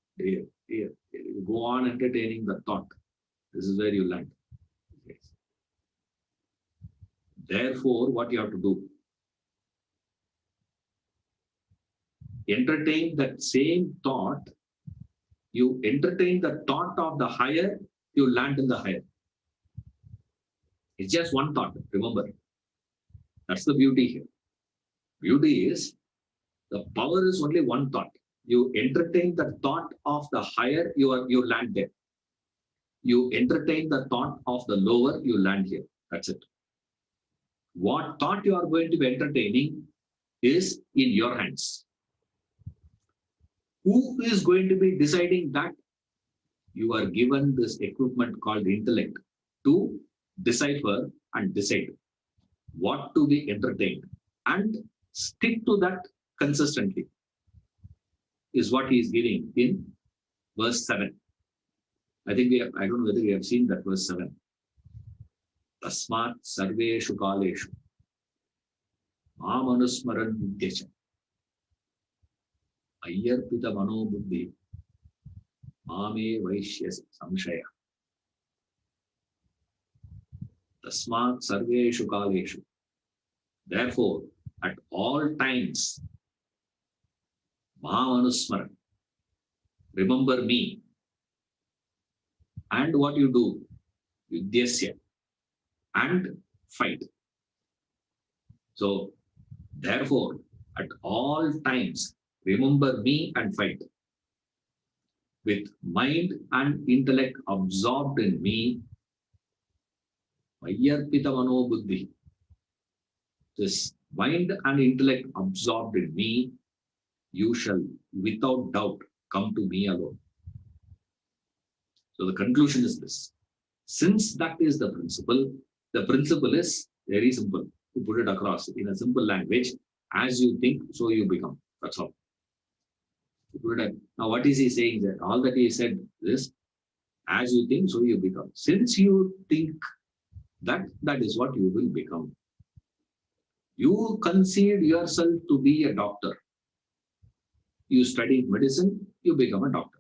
go on entertaining the thought. This is where you land. Yes. Therefore, what you have to do? Entertain that same thought. You entertain the thought of the higher, you land in the higher. It's just one thought, remember. That's the beauty here. Beauty is, the power is only one thought. You entertain the thought of the higher, you land there. You entertain the thought of the lower, you land here. That's it. What thought you are going to be entertaining is in your hands. Who is going to be deciding that? You are given this equipment called intellect to decipher and decide what to be entertained and stick to that consistently is what he is giving in verse 7. I don't know whether we have seen that verse 7. Tasmat sarveshu kaleshu mam anusmaran buddhyacha ayyarpita mano buddhi mame vaishyas samshaya. Tasmat sarveshu kaleshu. Therefore, at all times, Mahamanusmaran, remember me. And what you do? Yudyasya. And fight. So, therefore, at all times, remember me and fight. With mind and intellect absorbed in me, Vayyarpita mano buddhi. This mind and intellect absorbed in me, you shall without doubt come to me alone. So the conclusion is this. Since that is the principle is very simple to put it across in a simple language. As you think, so you become. That's all. Now, what is he saying there? All that he said is, as you think, so you become. Since you think that, that is what you will become. You consider yourself to be a doctor. You study medicine, you become a doctor.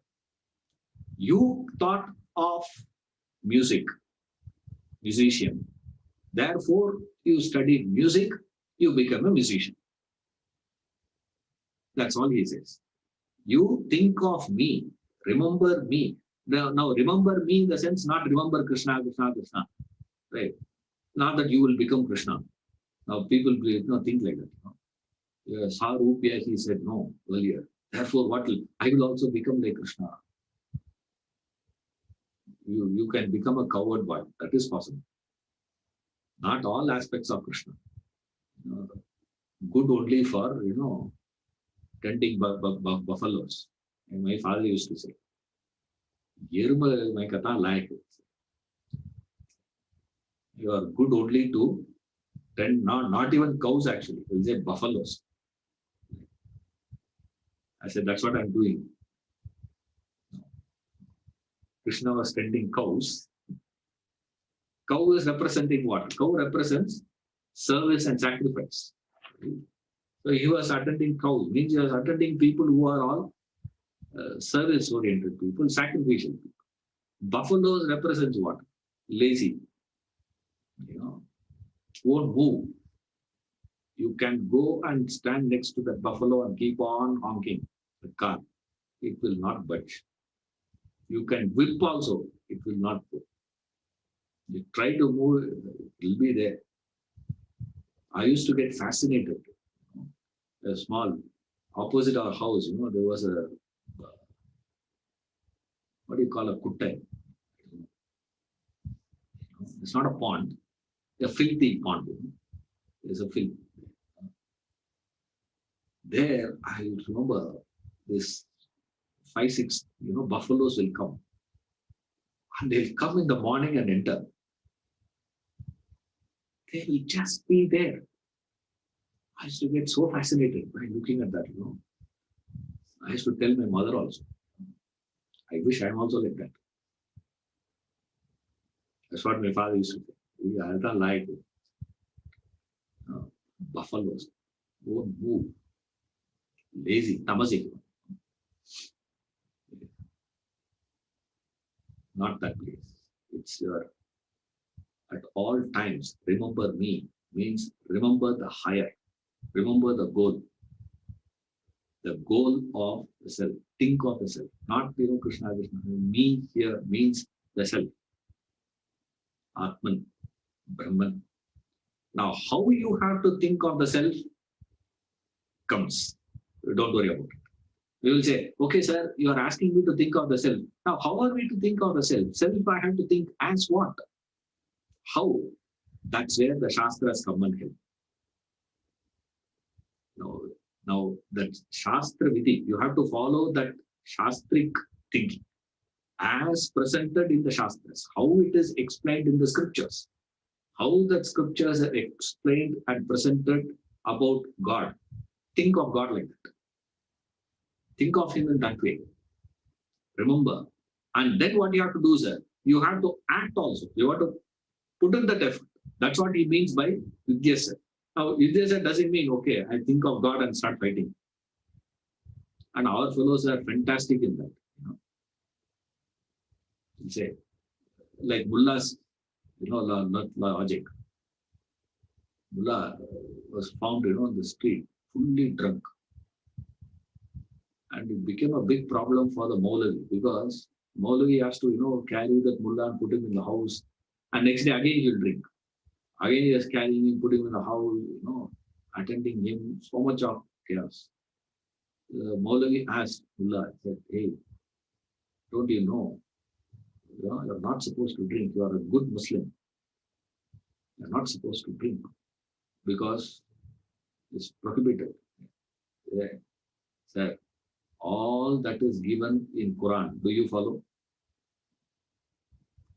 You thought of music, musician. Therefore, you study music, you become a musician. That's all he says. You think of me, remember me. Now remember me in the sense, not remember Krishna, Krishna, Krishna. Right? Not that you will become Krishna. Now people think like that. Sarupya, he said no earlier. Therefore, what will I will also become like Krishna. You can become a coward boy. That is possible. Not all aspects of Krishna. Good only for tending buffaloes. And my father used to say, "Yerma my kata like you are good only to tend not even cows actually. We'll say buffaloes." I said, that's what I'm doing. Krishna was tending cows. Cow is representing what? Cow represents service and sacrifice. So he was attending cows, means he was attending people who are all service-oriented people, sacrificial people. Buffaloes represents what? Lazy. Won't move. You can go and stand next to that buffalo and keep on honking the car. It will not budge. You can whip also, it will not go. You try to move, it will be there. I used to get fascinated. A small, opposite our house, there was a, what do you call a kuttai? It's not a pond, a filthy pond. There's a filth. There, I remember this 5, 6, buffaloes will come. And they'll come in the morning and enter. They will just be there. I used to get so fascinated by looking at that, I used to tell my mother also. I wish I'm also like that. That's what my father used to say. I don't like buffaloes. Won't move. Lazy, tamasik. Not that place. It's your, at all times, remember me means remember the higher. Remember the goal. The goal of the self. Think of the self. Not Krishna, Krishna. Me here means the self. Atman, Brahman. Now, how you have to think of the self comes. Don't worry about it. We will say, okay, sir, you are asking me to think of the self. Now, how are we to think of the self? Self, I have to think as what? How? That's where the Shastras come and help. Now that Shastra Vidhi, you have to follow that Shastric thinking as presented in the Shastras, how it is explained in the scriptures, how the scriptures are explained and presented about God. Think of God like that. Think of Him in that way. Remember. And then what you have to do, sir, you have to act also. You have to put in that effort. That's what he means by Vidyasa. Now, Vidyasa doesn't mean, okay, I think of God and start fighting. And our fellows are fantastic in that. Say, like mullahs, not logic. Mullah was found, on the street, fully drunk. And it became a big problem for the Maulavi because Maulavi has to, carry that mullah and put him in the house. And next day again he'll drink. Again he was carrying him, put him in the house, attending him, so much of chaos. Maulavi asked mullah, said, hey, don't you know, you're not supposed to drink. You are a good Muslim. You're not supposed to drink because it's prohibited. Yeah. Sir, all that is given in Quran, do you follow?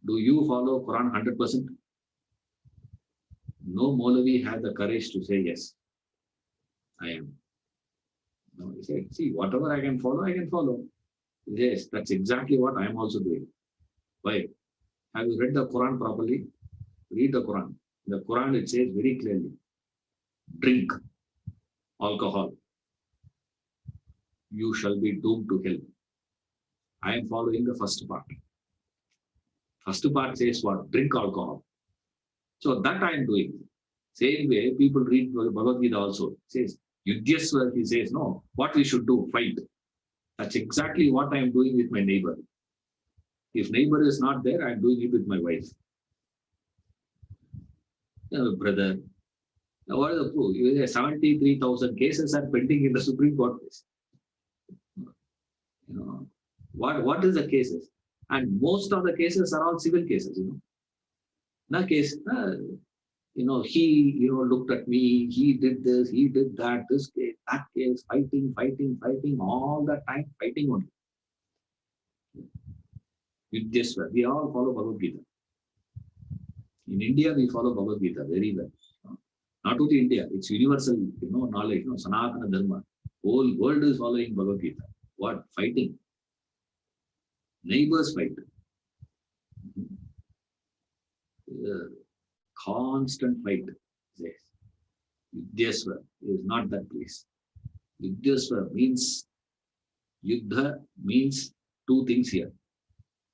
Do you follow Quran 100%? No Maulavi had the courage to say yes. I am. No, he said, see, whatever I can follow, I can follow. Yes, that's exactly what I am also doing. Why? Have you read the Quran properly? Read the Quran. In the Quran, it says very clearly, drink alcohol, you shall be doomed to hell. I am following the first part. First part says what? Drink alcohol. So that I am doing. Same way, people read Bhagavad Gita also. It says, Yudhyasva, he says, no, what we should do, fight. That's exactly what I am doing with my neighbor. If neighbor is not there, I am doing it with my wife. Brother, now what is the proof? 73,000 cases are pending in the Supreme Court. What is the cases? And most of the cases are all civil cases, Na case, he, looked at me, he did this, he did that, this case, that case, fighting, all the time, fighting only. With this, we all follow Bhagavad Gita. In India, we follow Bhagavad Gita very well. Not only India, it's universal, knowledge, Sanatana Dharma. Whole world is following Bhagavad Gita. What? Fighting. Neighbors fight. Constant fight. Yes. Yudhyasva is not that place. Yudhyasva means, Yuddha means two things here.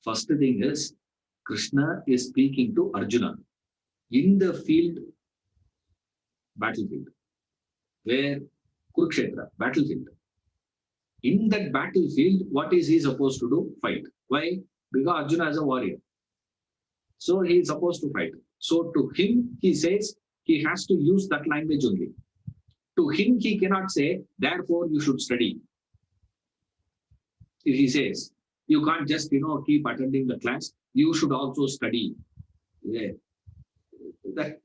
First thing is, Krishna is speaking to Arjuna in the field, battlefield, where Kurukshetra, battlefield. In that battlefield, what is he supposed to do? Fight. Why? Because Arjuna is a warrior. So he is supposed to fight. So to him, he says, he has to use that language only. To him, he cannot say, therefore you should study. If he says, you can't just, keep attending the class, you should also study. Yeah. That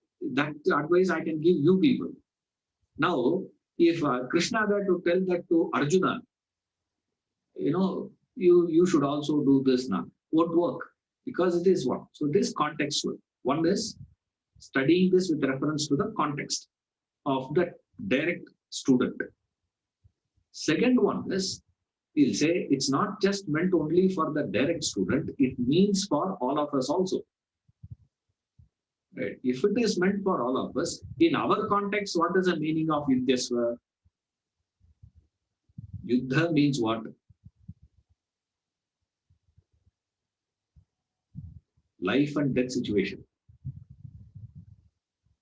advice I can give you people. Now, if Krishna were to tell that to Arjuna, you should also do this now, won't work, because it is what? So this contextual. One is studying this with reference to the context of the direct student. Second one is, he'll say it's not just meant only for the direct student, it means for all of us also. Right? If it is meant for all of us, in our context, what is the meaning of Yudhyasva? Yuddha means what? Life and death situation.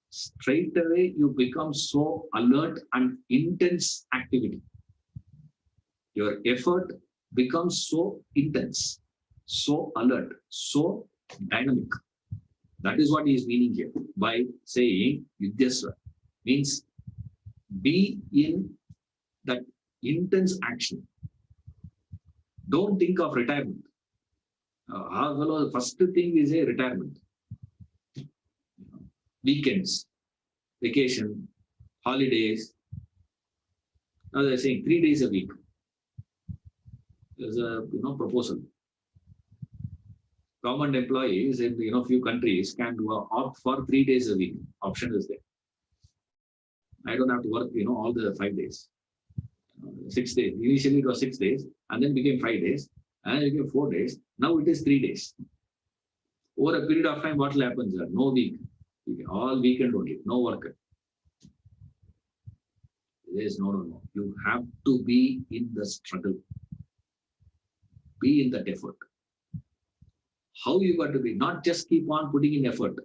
Straight away, you become so alert and intense activity. Your effort becomes so intense, so alert, so dynamic. That is what he is meaning here by saying Yudhyasva. Means be in that intense action. Don't think of retirement. First thing is a retirement. Weekends, vacation, holidays. Now they're saying 3 days a week. There's a proposal. Government employees in few countries can opt for 3 days a week. Option is there. I don't have to work all the 5 days. 6 days. Initially it was 6 days and then became 5 days and then became 4 days. Now it is 3 days. Over a period of time, what will happen, sir? No week. All weekend only. No work. Yes, no. You have to be in the struggle. Be in that effort. How you got to be? Not just keep on putting in effort.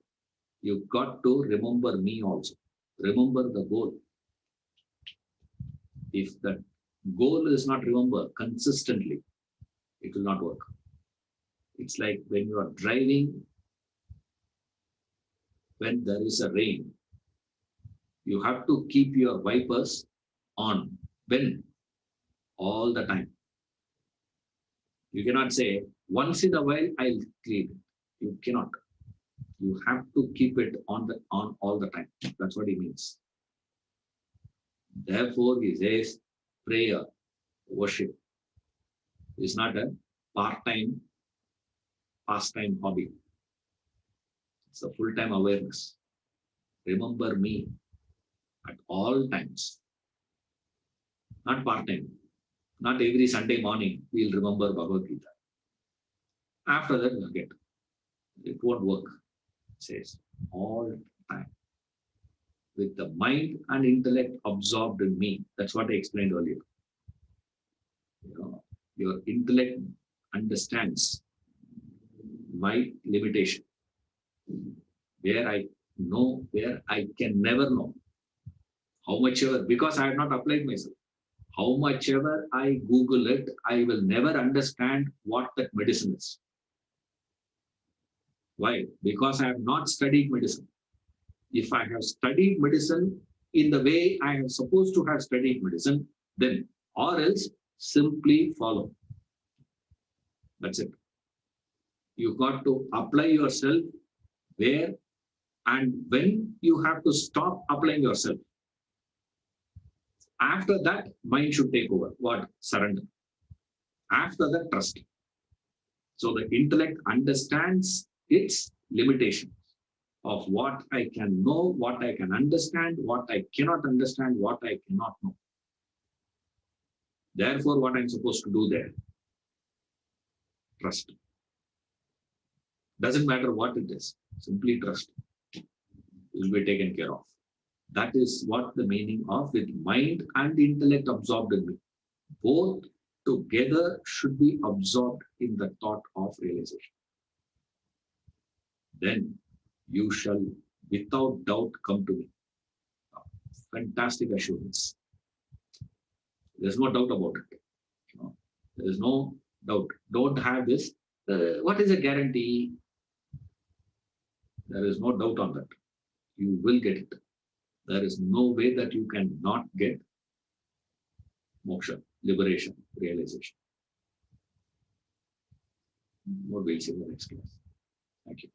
You got to remember me also. Remember the goal. If that goal is not remembered consistently, it will not work. It's like when you are driving, when there is a rain, you have to keep your wipers on. When? All the time. You cannot say, once in a while, I'll clean it. You cannot. You have to keep it on all the time. That's what he means. Therefore, he says, prayer, worship is not a part-time, pastime hobby. It's a full-time awareness. Remember me at all times. not part-time. Not every Sunday morning we'll remember Bhagavad Gita. After that, forget. It won't work. It says all time. With the mind and intellect absorbed in me. That's what I explained earlier. Your intellect understands my limitation, where I know, where I can never know. How much ever, because I have not applied myself. How much ever I Google it, I will never understand what that medicine is. Why? Because I have not studied medicine. If I have studied medicine in the way I am supposed to have studied medicine, then, or else simply follow. That's it. You got to apply yourself where and when you have to stop applying yourself. After that, mind should take over. What? Surrender. After that, trust. So the intellect understands its limitations of what I can know, what I can understand, what I cannot understand, what I cannot know. Therefore, what I'm supposed to do there? Trust. Doesn't matter what it is, simply trust. It will be taken care of. That is what the meaning of with mind and intellect absorbed in me. Both together should be absorbed in the thought of realization. Then you shall without doubt come to me. Fantastic assurance. There's no doubt about it. There is no doubt. Don't have this. What is a guarantee? There is no doubt on that. You will get it. There is no way that you can not get moksha, liberation, realization. More we'll see in the next class. Thank you.